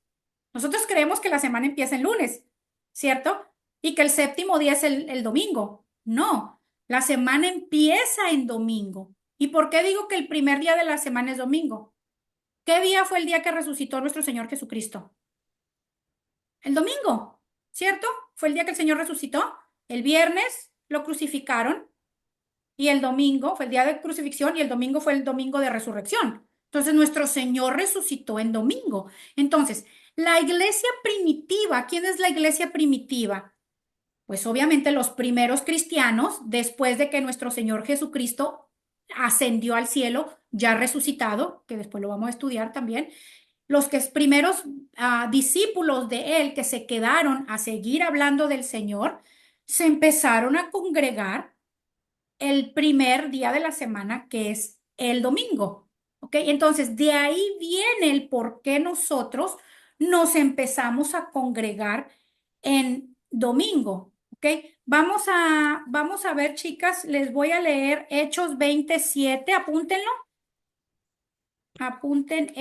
Nosotros creemos que la semana empieza el lunes, ¿cierto? Y que el séptimo día es el domingo. No, la semana empieza en domingo. ¿Y por qué digo que el primer día de la semana es domingo? ¿Qué día fue el día que resucitó nuestro Señor Jesucristo? El domingo, ¿cierto? Fue el día que el Señor resucitó. El viernes lo crucificaron y el domingo fue el día de crucifixión y el domingo fue el domingo de resurrección. Entonces nuestro Señor resucitó en domingo. Entonces, la iglesia primitiva, ¿quién es la iglesia primitiva? Pues obviamente los primeros cristianos, después de que nuestro Señor Jesucristo ascendió al cielo, ya resucitado, que después lo vamos a estudiar también. Los que primeros discípulos de él que se quedaron a seguir hablando del Señor, se empezaron a congregar el primer día de la semana, que es el domingo. ¿Ok? Entonces, de ahí viene el por qué nosotros nos empezamos a congregar en domingo. ¿Ok? Vamos a ver, chicas, les voy a leer Hechos 27, apúntenlo, apunten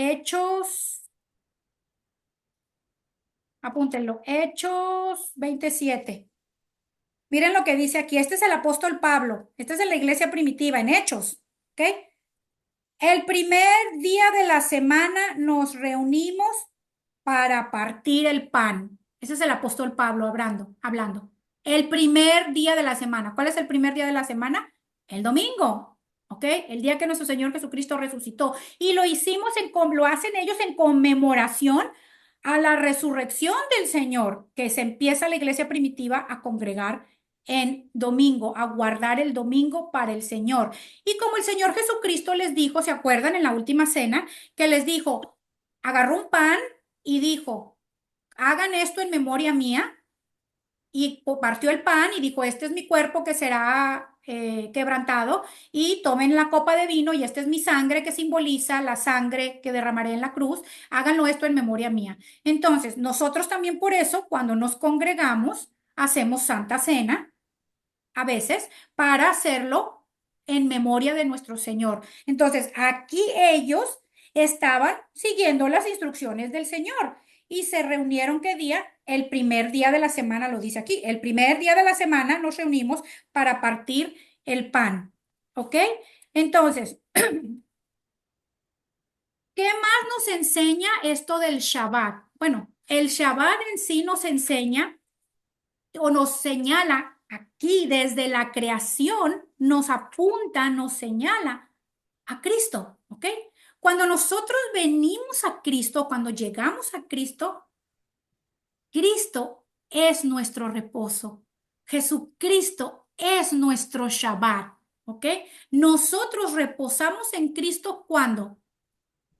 apúntenlo, Hechos 27. Miren lo que dice aquí, este es el apóstol Pablo, este es en la iglesia primitiva, en Hechos. ¿Ok? El primer día de la semana nos reunimos para partir el pan. Ese es el apóstol Pablo hablando. El primer día de la semana. ¿Cuál es el primer día de la semana? El domingo. ¿Ok? El día que nuestro Señor Jesucristo resucitó. Y lo lo hacen ellos en conmemoración a la resurrección del Señor, que se empieza la iglesia primitiva a congregar en domingo, a guardar el domingo para el Señor. Y como el Señor Jesucristo les dijo, ¿se acuerdan en la última cena? Que les dijo, agarró un pan y dijo, hagan esto en memoria mía. Y partió el pan y dijo, este es mi cuerpo que será quebrantado. Y tomen la copa de vino y esta es mi sangre que simboliza la sangre que derramaré en la cruz. Háganlo esto en memoria mía. Entonces, nosotros también por eso, cuando nos congregamos, hacemos Santa Cena a veces para hacerlo en memoria de nuestro Señor. Entonces, aquí ellos estaban siguiendo las instrucciones del Señor y se reunieron, ¿qué día? El primer día de la semana, lo dice aquí. El primer día de la semana nos reunimos para partir el pan. ¿Ok? Entonces, ¿qué más nos enseña esto del Shabbat? Bueno, el Shabbat en sí nos enseña o nos señala aquí desde la creación, nos apunta, nos señala a Cristo, ¿ok? Cuando nosotros venimos a Cristo, cuando llegamos a Cristo, Cristo es nuestro reposo. Jesucristo es nuestro Shabbat, ¿ok? Nosotros reposamos en Cristo cuando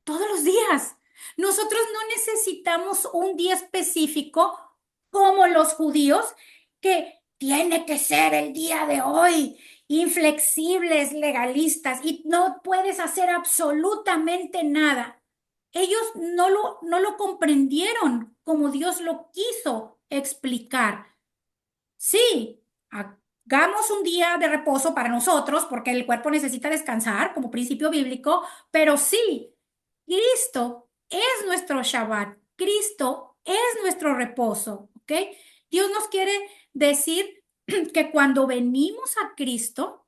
todos los días. Nosotros no necesitamos un día específico como los judíos, que tiene que ser el día de hoy, inflexibles, legalistas, y no puedes hacer absolutamente nada. Ellos no lo comprendieron como Dios lo quiso explicar. Sí, hagamos un día de reposo para nosotros porque el cuerpo necesita descansar como principio bíblico, pero sí, Cristo es nuestro Shabbat, Cristo es nuestro reposo, ¿ok? Dios nos quiere decir que cuando venimos a Cristo,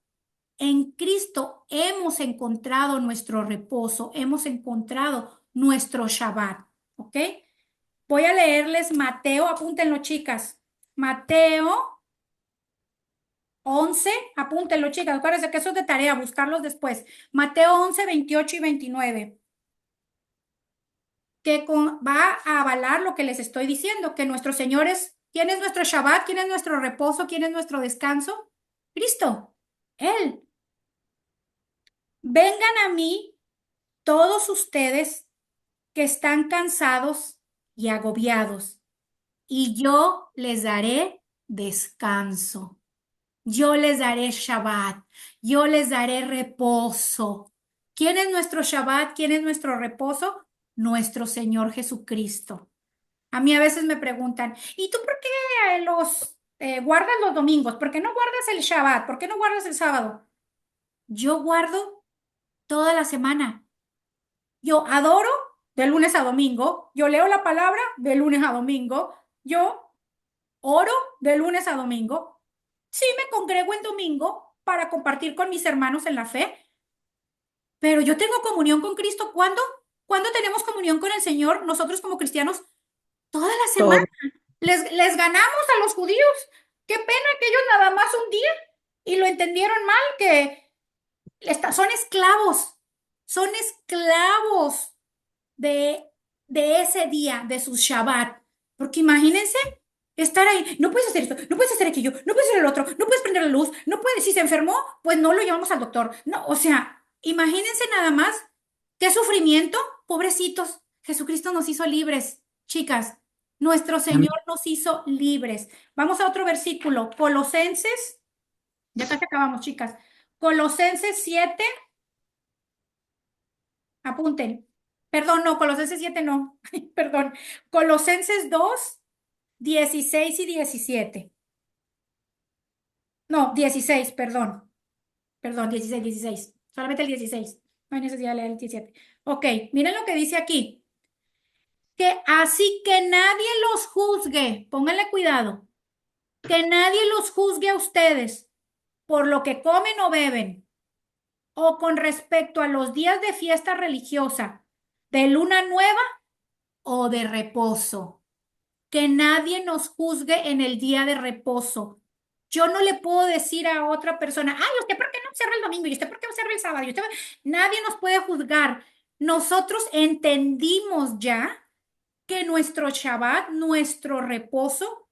en Cristo hemos encontrado nuestro reposo, hemos encontrado nuestro Shabbat, ¿ok? Voy a leerles Mateo, apúntenlo, chicas. Mateo 11, apúntenlo, chicas, acuérdense que eso es de tarea, buscarlos después. Mateo 11, 28 y 29, que va a avalar lo que les estoy diciendo, que nuestro Señor es, ¿quién es nuestro Shabbat? ¿Quién es nuestro reposo? ¿Quién es nuestro descanso? Cristo, Él. Vengan a mí todos ustedes que están cansados y agobiados, y yo les daré descanso. Yo les daré Shabbat, yo les daré reposo. ¿Quién es nuestro Shabbat? ¿Quién es nuestro reposo? Nuestro Señor Jesucristo. A mí a veces me preguntan, ¿y tú por qué guardas los domingos? ¿Por qué no guardas el Shabbat? ¿Por qué no guardas el sábado? Yo guardo toda la semana. Yo adoro de lunes a domingo. Yo leo la palabra de lunes a domingo. Yo oro de lunes a domingo. Sí, me congrego en domingo para compartir con mis hermanos en la fe, pero yo tengo comunión con Cristo. ¿Cuándo? ¿Cuándo tenemos comunión con el Señor nosotros como cristianos? Toda la semana. Todo. Les ganamos a los judíos. Qué pena que ellos nada más un día y lo entendieron mal, que son esclavos de, de ese día, de su Shabbat. Porque imagínense. Estar ahí, no puedes hacer esto, no puedes hacer aquello, no puedes hacer el otro, no puedes prender la luz, no puedes, si se enfermó, pues no lo llevamos al doctor. No, o sea, imagínense nada más qué sufrimiento, pobrecitos. Jesucristo nos hizo libres, chicas. Nuestro Am- Señor nos hizo libres. Vamos a otro versículo, Colosenses, ya casi acabamos, chicas. Colosenses 7, apunten. Perdón, no, Colosenses 7 no, perdón. Colosenses 2, 16 y 17. No, 16, perdón. Perdón, 16, 16. Solamente el 16. No hay necesidad de leer el 17. Ok, miren lo que dice aquí. Que así que nadie los juzgue. Pónganle cuidado. Que nadie los juzgue a ustedes por lo que comen o beben, o con respecto a los días de fiesta religiosa, de luna nueva o de reposo. Que nadie nos juzgue en el día de reposo. Yo no le puedo decir a otra persona, ay, ¿usted por qué no observa el domingo? ¿Y usted por qué observa el sábado? Nadie nos puede juzgar. Nosotros entendimos ya que nuestro Shabbat, nuestro reposo,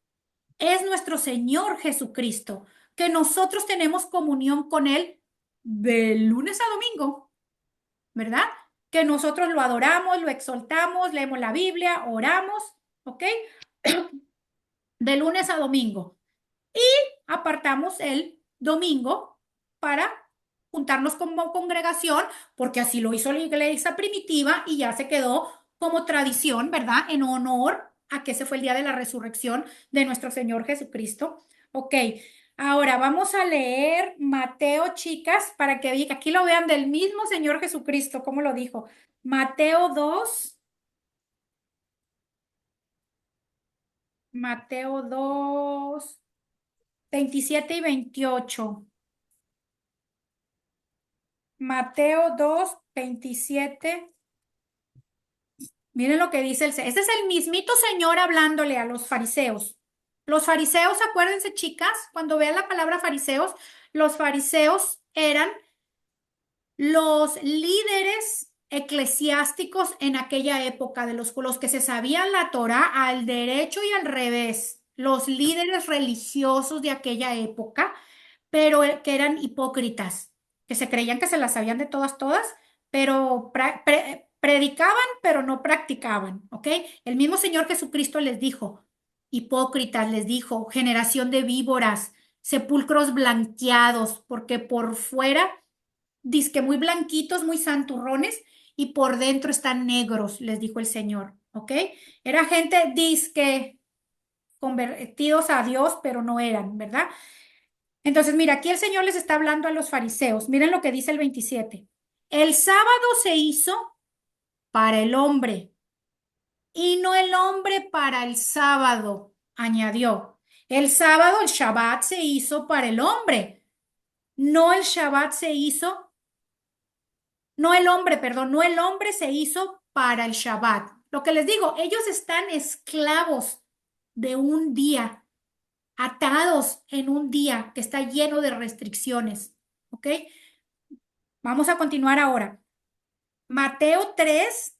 es nuestro Señor Jesucristo, que nosotros tenemos comunión con Él de lunes a domingo, ¿verdad? Que nosotros lo adoramos, lo exaltamos, leemos la Biblia, oramos, ¿ok? De lunes a domingo. Y apartamos el domingo para juntarnos como congregación, porque así lo hizo la iglesia primitiva y ya se quedó como tradición, ¿verdad? En honor a que ese fue el día de la resurrección de nuestro Señor Jesucristo. Ok, ahora vamos a leer Mateo, chicas, para que aquí lo vean del mismo Señor Jesucristo, como lo dijo. Mateo 2, Mateo 2, 27 y 28. Mateo 2, 27. Miren lo que dice este es el mismito Señor hablándole a los fariseos. Los fariseos, acuérdense, chicas, cuando vean la palabra fariseos, los fariseos eran los líderes eclesiásticos en aquella época, de los que se sabían la Torá al derecho y al revés, los líderes religiosos de aquella época, pero que eran hipócritas, que se creían que se las sabían de todas, todas, pero predicaban, pero no practicaban, ¿ok? El mismo Señor Jesucristo les dijo, hipócritas, les dijo, generación de víboras, sepulcros blanqueados, porque por fuera dizque muy blanquitos, muy santurrones, y por dentro están negros, les dijo el Señor, ¿ok? Era gente disque convertidos a Dios, pero no eran, ¿verdad? Entonces, mira, aquí el Señor les está hablando a los fariseos. Miren lo que dice el 27. El sábado se hizo para el hombre y no el hombre para el sábado, añadió. El sábado, el Shabbat, se hizo para el hombre, no el Shabbat se hizo. No el hombre, perdón, no el hombre se hizo para el Shabbat. Lo que les digo, ellos están esclavos de un día, atados en un día que está lleno de restricciones. ¿Ok? Vamos a continuar ahora. Mateo 3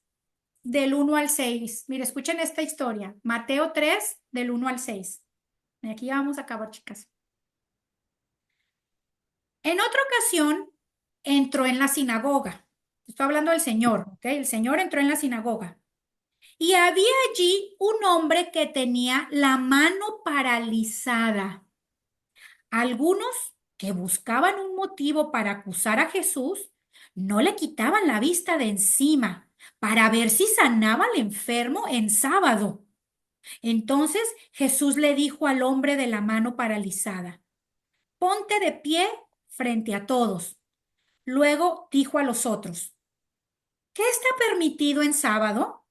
del 1 al 6. Mire, escuchen esta historia. Mateo 3 del 1 al 6. Y aquí ya vamos a acabar, chicas. En otra ocasión, entró en la sinagoga. Estoy hablando del Señor, ¿ok? El Señor entró en la sinagoga. Y había allí un hombre que tenía la mano paralizada. Algunos que buscaban un motivo para acusar a Jesús no le quitaban la vista de encima para ver si sanaba al enfermo en sábado. Entonces Jesús le dijo al hombre de la mano paralizada, ponte de pie frente a todos. Luego dijo a los otros, ¿qué está permitido en sábado?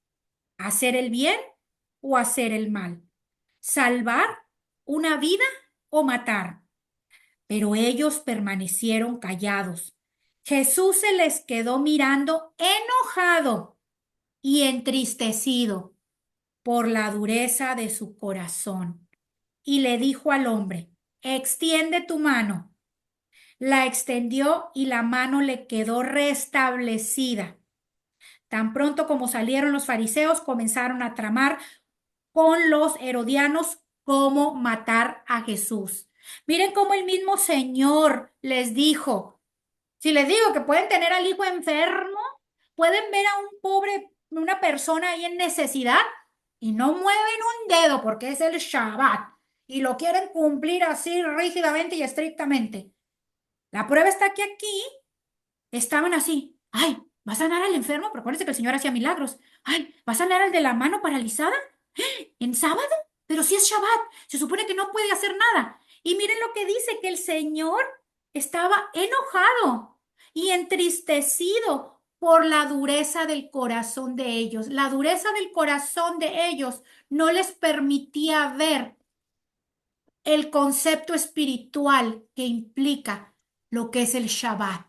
¿Hacer el bien o hacer el mal? ¿Salvar una vida o matar? Pero ellos permanecieron callados. Jesús se les quedó mirando enojado y entristecido por la dureza de su corazón y le dijo al hombre, extiende tu mano. La extendió y la mano le quedó restablecida. Tan pronto como salieron los fariseos, comenzaron a tramar con los herodianos cómo matar a Jesús. Miren cómo el mismo Señor les dijo, si les digo que pueden tener al hijo enfermo, pueden ver a un pobre, una persona ahí en necesidad y no mueven un dedo porque es el Shabbat y lo quieren cumplir así rígidamente y estrictamente. La prueba está que aquí estaban así. Ay, ¿vas a sanar al enfermo? Pero acuérdense que el Señor hacía milagros. Ay, ¿vas a sanar al de la mano paralizada? ¿En sábado? Pero si es Shabbat, se supone que no puede hacer nada. Y miren lo que dice, que el Señor estaba enojado y entristecido por la dureza del corazón de ellos. La dureza del corazón de ellos no les permitía ver el concepto espiritual que implica lo que es el Shabbat,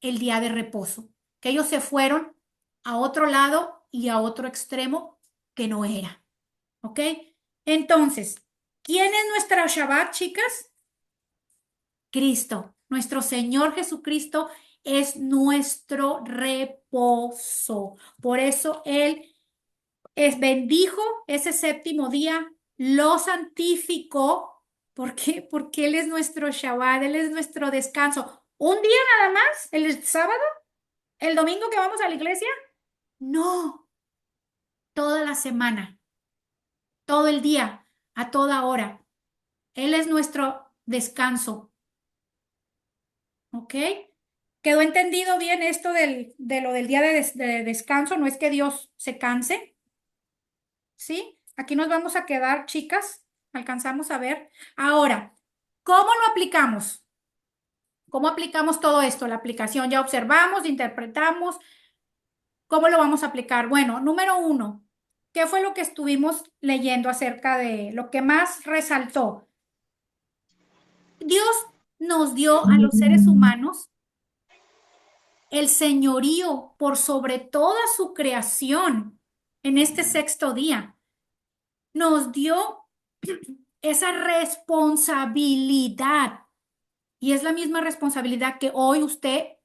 el día de reposo. Que ellos se fueron a otro lado y a otro extremo que no era. ¿Ok? Entonces, ¿quién es nuestra Shabbat, chicas? Cristo. Nuestro Señor Jesucristo es nuestro reposo. Por eso Él bendijo ese séptimo día, lo santificó. ¿Por qué? Porque Él es nuestro Shabbat, Él es nuestro descanso. ¿Un día nada más? ¿El sábado? ¿El domingo que vamos a la iglesia? No, toda la semana, todo el día, a toda hora. Él es nuestro descanso, ¿ok? ¿Quedó entendido bien esto de lo del día de descanso? No es que Dios se canse, ¿sí? Aquí nos vamos a quedar, chicas. Alcanzamos a ver. Ahora, ¿cómo lo aplicamos? ¿Cómo aplicamos todo esto? La aplicación ya observamos, interpretamos. ¿Cómo lo vamos a aplicar? Bueno, número uno, ¿qué fue lo que estuvimos leyendo acerca de lo que más resaltó? Dios nos dio a los seres humanos el señorío por sobre toda su creación en este sexto día. Nos dio esa responsabilidad y es la misma responsabilidad que hoy usted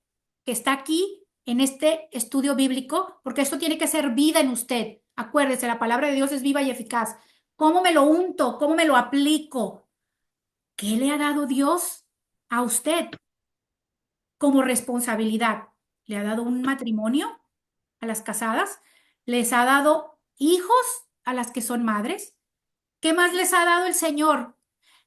que está aquí en este estudio bíblico, porque esto tiene que ser vida en usted. Acuérdese, la palabra de Dios es viva y eficaz. ¿Cómo me lo unto? ¿Cómo me lo aplico? ¿Qué le ha dado Dios a usted como responsabilidad? ¿Le ha dado un matrimonio a las casadas? ¿Les ha dado hijos a las que son madres? ¿Qué más les ha dado el Señor?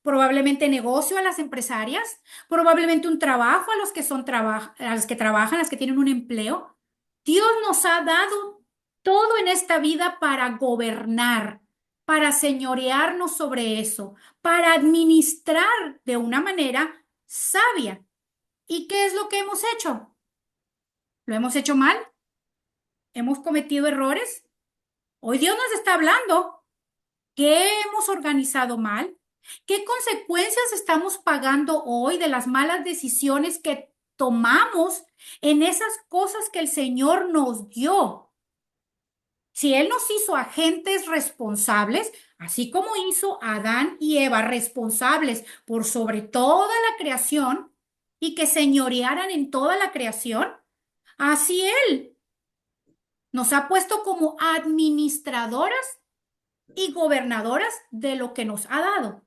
Probablemente negocio a las empresarias, probablemente un trabajo a los que a los que trabajan, a las que tienen un empleo. Dios nos ha dado todo en esta vida para gobernar, para señorearnos sobre eso, para administrar de una manera sabia. ¿Y qué es lo que hemos hecho? ¿Lo hemos hecho mal? ¿Hemos cometido errores? Hoy Dios nos está hablando. ¿Qué hemos organizado mal? ¿Qué consecuencias estamos pagando hoy de las malas decisiones que tomamos en esas cosas que el Señor nos dio? Si Él nos hizo agentes responsables, así como hizo a Adán y Eva responsables por sobre toda la creación y que señorearan en toda la creación, así Él nos ha puesto como administradoras y gobernadoras de lo que nos ha dado.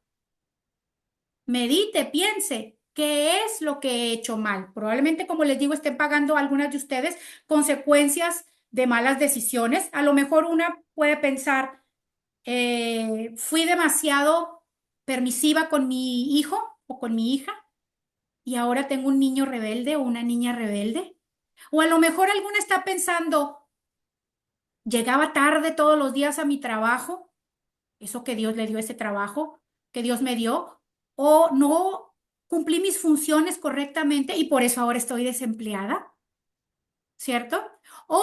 Medite, piense, ¿qué es lo que he hecho mal? Probablemente, como les digo, estén pagando algunas de ustedes consecuencias de malas decisiones. A lo mejor una puede pensar, fui demasiado permisiva con mi hijo o con mi hija y ahora tengo un niño rebelde o una niña rebelde. O a lo mejor alguna está pensando, llegaba tarde todos los días a mi trabajo, eso que Dios le dio ese trabajo, que Dios me dio, o no cumplí mis funciones correctamente y por eso ahora estoy desempleada, ¿cierto? O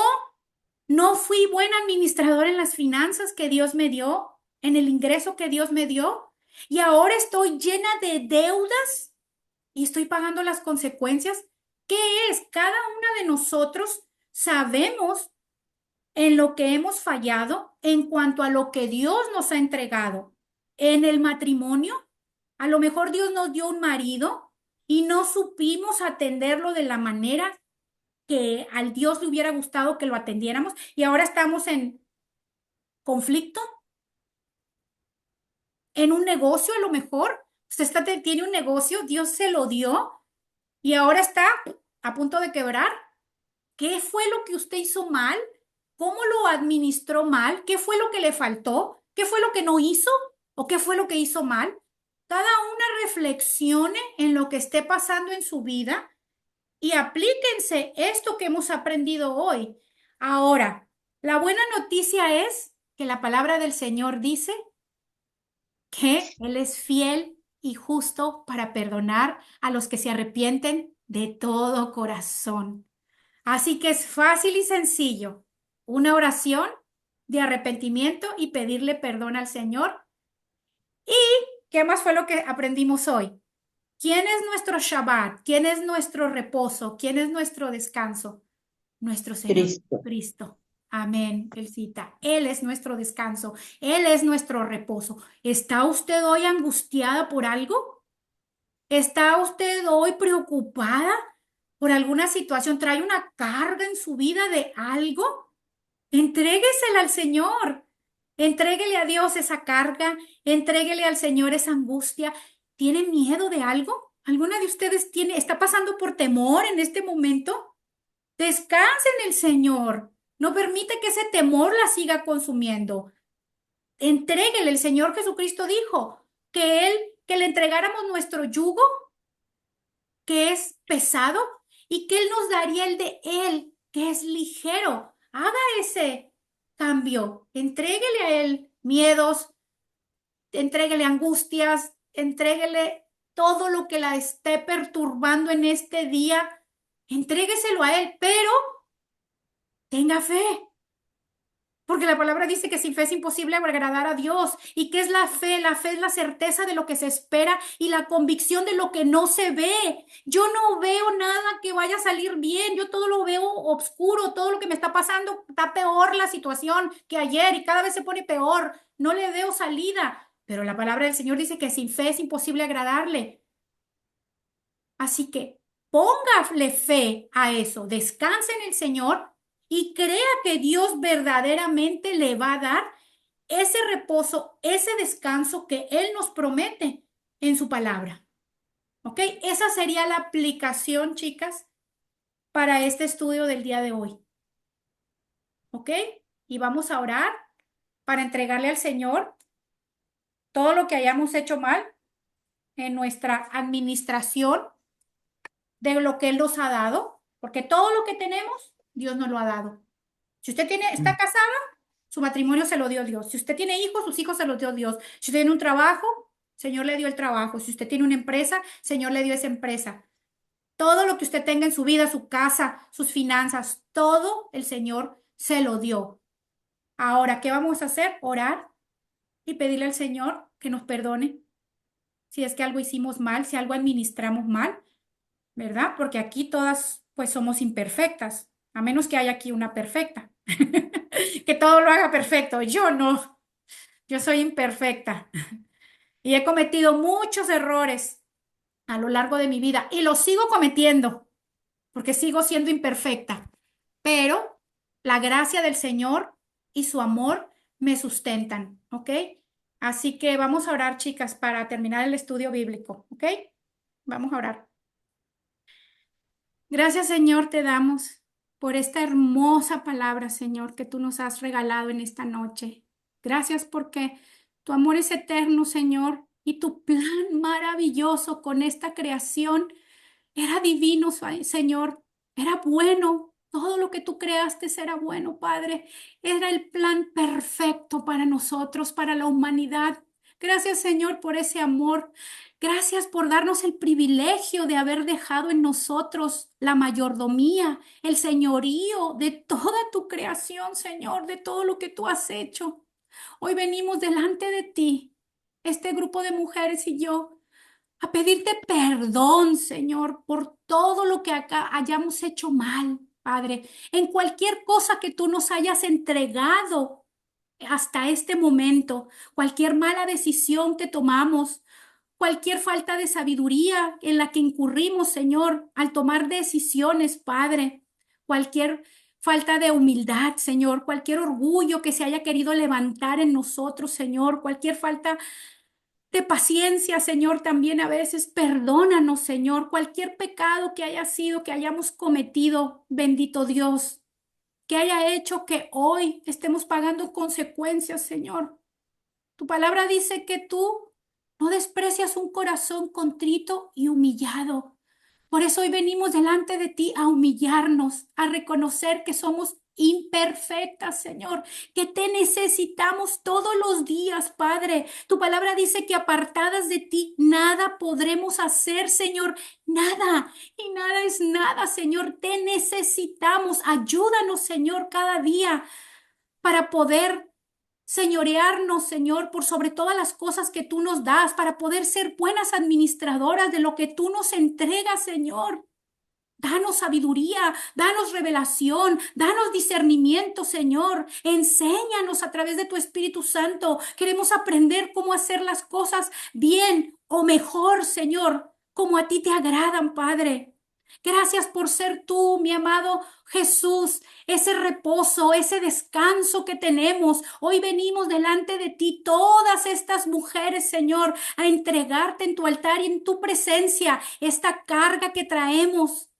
no fui buen administrador en las finanzas que Dios me dio, en el ingreso que Dios me dio, y ahora estoy llena de deudas y estoy pagando las consecuencias. ¿Qué es? Cada una de nosotros sabemos en lo que hemos fallado en cuanto a lo que Dios nos ha entregado. En el matrimonio, a lo mejor Dios nos dio un marido y no supimos atenderlo de la manera que al Dios le hubiera gustado que lo atendiéramos y ahora estamos en conflicto. en un negocio a lo mejor. Usted tiene un negocio, Dios se lo dio y ahora está a punto de quebrar. ¿Qué fue lo que usted hizo mal? ¿Cómo lo administró mal? ¿Qué fue lo que le faltó? ¿Qué fue lo que no hizo? ¿O qué fue lo que hizo mal? Cada una reflexione en lo que esté pasando en su vida y aplíquense esto que hemos aprendido hoy. Ahora, la buena noticia es que la palabra del Señor dice que Él es fiel y justo para perdonar a los que se arrepienten de todo corazón. Así que es fácil y sencillo. Una oración de arrepentimiento y pedirle perdón al Señor. ¿Y qué más fue lo que aprendimos hoy? ¿Quién es nuestro Shabbat? ¿Quién es nuestro reposo? ¿Quién es nuestro descanso? Nuestro Señor Cristo. Cristo. Amén, Elcita. Él es nuestro descanso. Él es nuestro reposo. ¿Está usted hoy angustiada por algo? ¿Está usted hoy preocupada por alguna situación? ¿Trae una carga en su vida de algo? Entréguesela al Señor. Entréguele a Dios esa carga. Entréguele al Señor esa angustia. ¿Tiene miedo de algo? ¿Alguna de ustedes está pasando por temor en este momento? Descanse en el Señor. No permite que ese temor la siga consumiendo. Entréguele. El Señor Jesucristo dijo que le entregáramos nuestro yugo, que es pesado, y que Él nos daría el de Él, que es ligero. Haga ese cambio. Entréguele a Él miedos, entréguele angustias, entréguele todo lo que la esté perturbando en este día. Entrégueselo a Él, pero tenga fe. Porque la palabra dice que sin fe es imposible agradar a Dios. ¿Y qué es la fe? La fe es la certeza de lo que se espera y la convicción de lo que no se ve. Yo no veo nada que vaya a salir bien. Yo todo lo veo oscuro. Todo lo que me está pasando está peor la situación que ayer y cada vez se pone peor. No le veo salida. Pero la palabra del Señor dice que sin fe es imposible agradarle. Así que póngale fe a eso. Descanse en el Señor y crea que Dios verdaderamente le va a dar ese reposo, ese descanso que Él nos promete en su palabra. ¿Ok? Esa sería la aplicación, chicas, para este estudio del día de hoy. ¿Ok? Y vamos a orar para entregarle al Señor todo lo que hayamos hecho mal en nuestra administración de lo que Él nos ha dado, porque todo lo que tenemos, Dios nos lo ha dado. Si usted está casada, su matrimonio se lo dio Dios. Si usted tiene hijos, sus hijos se los dio Dios. Si usted tiene un trabajo, Señor le dio el trabajo. Si usted tiene una empresa, Señor le dio esa empresa. Todo lo que usted tenga en su vida, su casa, sus finanzas, todo el Señor se lo dio. Ahora, ¿qué vamos a hacer? Orar y pedirle al Señor que nos perdone si es que algo hicimos mal, si algo administramos mal, ¿verdad? Porque aquí todas pues somos imperfectas, a menos que haya aquí una perfecta, que todo lo haga perfecto. Yo no, yo soy imperfecta y he cometido muchos errores a lo largo de mi vida y los sigo cometiendo porque sigo siendo imperfecta, pero la gracia del Señor y su amor me sustentan, ¿ok? Así que vamos a orar, chicas, para terminar el estudio bíblico, ¿ok? Vamos a orar. Gracias, Señor, te damos por esta hermosa palabra, Señor, que tú nos has regalado en esta noche. Gracias porque tu amor es eterno, Señor, y tu plan maravilloso con esta creación era divino, Señor. Era bueno. Todo lo que tú creaste era bueno, Padre. Era el plan perfecto para nosotros, para la humanidad. Gracias, Señor, por ese amor. Gracias por darnos el privilegio de haber dejado en nosotros la mayordomía, el señorío de toda tu creación, Señor, de todo lo que tú has hecho. Hoy venimos delante de ti, este grupo de mujeres y yo, a pedirte perdón, Señor, por todo lo que acá hayamos hecho mal, Padre, en cualquier cosa que tú nos hayas entregado hasta este momento, cualquier mala decisión que tomamos, cualquier falta de sabiduría en la que incurrimos, Señor, al tomar decisiones, Padre, cualquier falta de humildad, Señor, cualquier orgullo que se haya querido levantar en nosotros, Señor, cualquier falta de paciencia, Señor, también a veces. Perdónanos, Señor, cualquier pecado que haya sido, que hayamos cometido, bendito Dios, que haya hecho que hoy estemos pagando consecuencias, Señor. Tu palabra dice que tú no desprecias un corazón contrito y humillado. Por eso hoy venimos delante de ti a humillarnos, a reconocer que somos imperfectas, Señor, que te necesitamos todos los días, Padre. Tu palabra dice que apartadas de ti nada podremos hacer, Señor, nada. Y nada es nada, Señor. Te necesitamos. Ayúdanos, Señor, cada día para poder señorearnos, Señor, por sobre todas las cosas que tú nos das, para poder ser buenas administradoras de lo que tú nos entregas, Señor. Danos sabiduría, danos revelación, danos discernimiento, Señor. Enséñanos a través de tu Espíritu Santo. Queremos aprender cómo hacer las cosas bien o mejor, Señor, como a ti te agradan, Padre. Gracias por ser tú, mi amado Jesús, ese reposo, ese descanso que tenemos. Hoy venimos delante de ti, todas estas mujeres, Señor, a entregarte en tu altar y en tu presencia esta carga que traemos,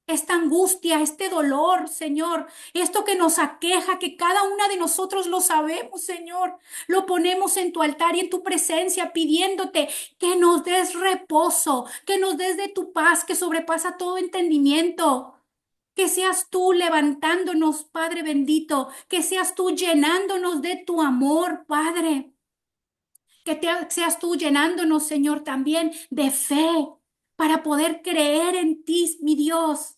esta angustia, este dolor, Señor, esto que nos aqueja, que cada una de nosotros lo sabemos, Señor, lo ponemos en tu altar y en tu presencia, pidiéndote que nos des reposo, que nos des de tu paz que sobrepasa todo entendimiento. Que seas tú levantándonos, Padre bendito, que seas tú llenándonos de tu amor, Padre, seas tú llenándonos, Señor, también de fe para poder creer en ti, mi Dios.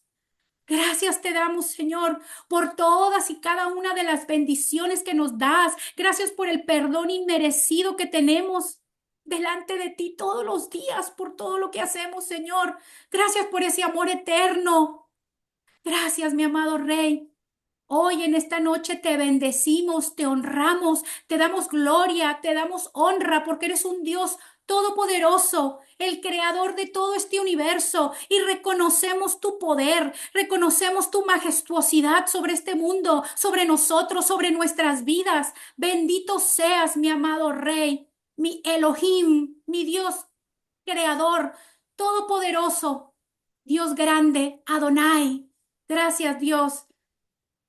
Gracias te damos, Señor, por todas y cada una de las bendiciones que nos das. Gracias por el perdón inmerecido que tenemos delante de ti todos los días, por todo lo que hacemos, Señor. Gracias por ese amor eterno. Gracias, mi amado Rey. Hoy en esta noche te bendecimos, te honramos, te damos gloria, te damos honra, porque eres un Dios todopoderoso, el creador de todo este universo, y reconocemos tu poder, reconocemos tu majestuosidad sobre este mundo, sobre nosotros, sobre nuestras vidas. Bendito seas, mi amado Rey, mi Elohim, mi Dios creador, todopoderoso, Dios grande, Adonai. Gracias, Dios.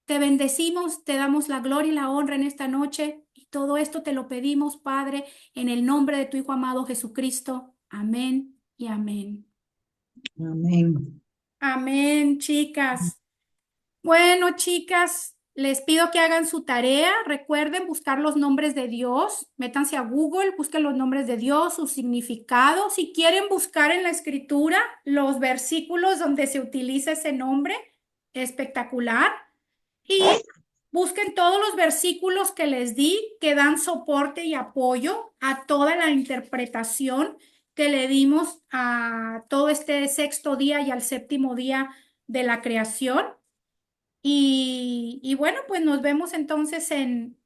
Te bendecimos, te damos la gloria y la honra en esta noche y todo esto te lo pedimos, Padre, en el nombre de tu Hijo amado Jesucristo. Amén y amén. Amén. Amén, chicas. Bueno, chicas, les pido que hagan su tarea. Recuerden buscar los nombres de Dios. Métanse a Google, busquen los nombres de Dios, su significado. Si quieren buscar en la escritura los versículos donde se utiliza ese nombre, espectacular. Y busquen todos los versículos que les di que dan soporte y apoyo a toda la interpretación que le dimos a todo este sexto día y al séptimo día de la creación. Y bueno, pues nos vemos entonces en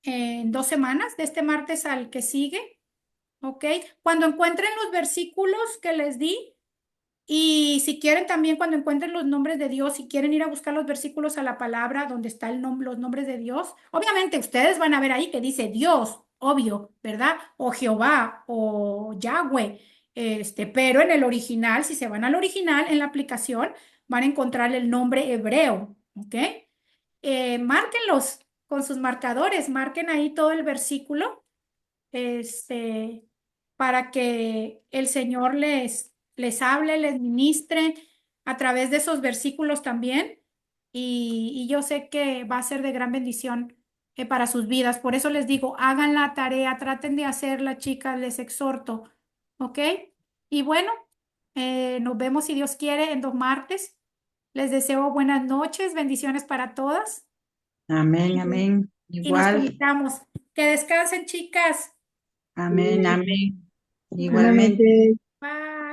2 semanas, de este martes al que sigue, ¿ok? Cuando encuentren los versículos que les di, y si quieren también cuando encuentren los nombres de Dios, si quieren ir a buscar los versículos a la palabra donde están los nombres de Dios, obviamente ustedes van a ver ahí que dice Dios, obvio, ¿verdad? O Jehová o Yahweh, pero en el original, si se van al original en la aplicación, van a encontrar el nombre hebreo, ¿ok? Márquenlos con sus marcadores, marquen ahí todo el versículo, este, para que el Señor les hable, les ministre a través de esos versículos también. Y yo sé que va a ser de gran bendición para sus vidas. Por eso les digo, hagan la tarea, traten de hacerla, chicas, les exhorto. ¿Ok? Y bueno, nos vemos si Dios quiere en 2 martes. Les deseo buenas noches, bendiciones para todas Amén, amén. y nos Igual. conectamos. Que descansen, chicas. Amén, amén. Igualmente. Igualmente.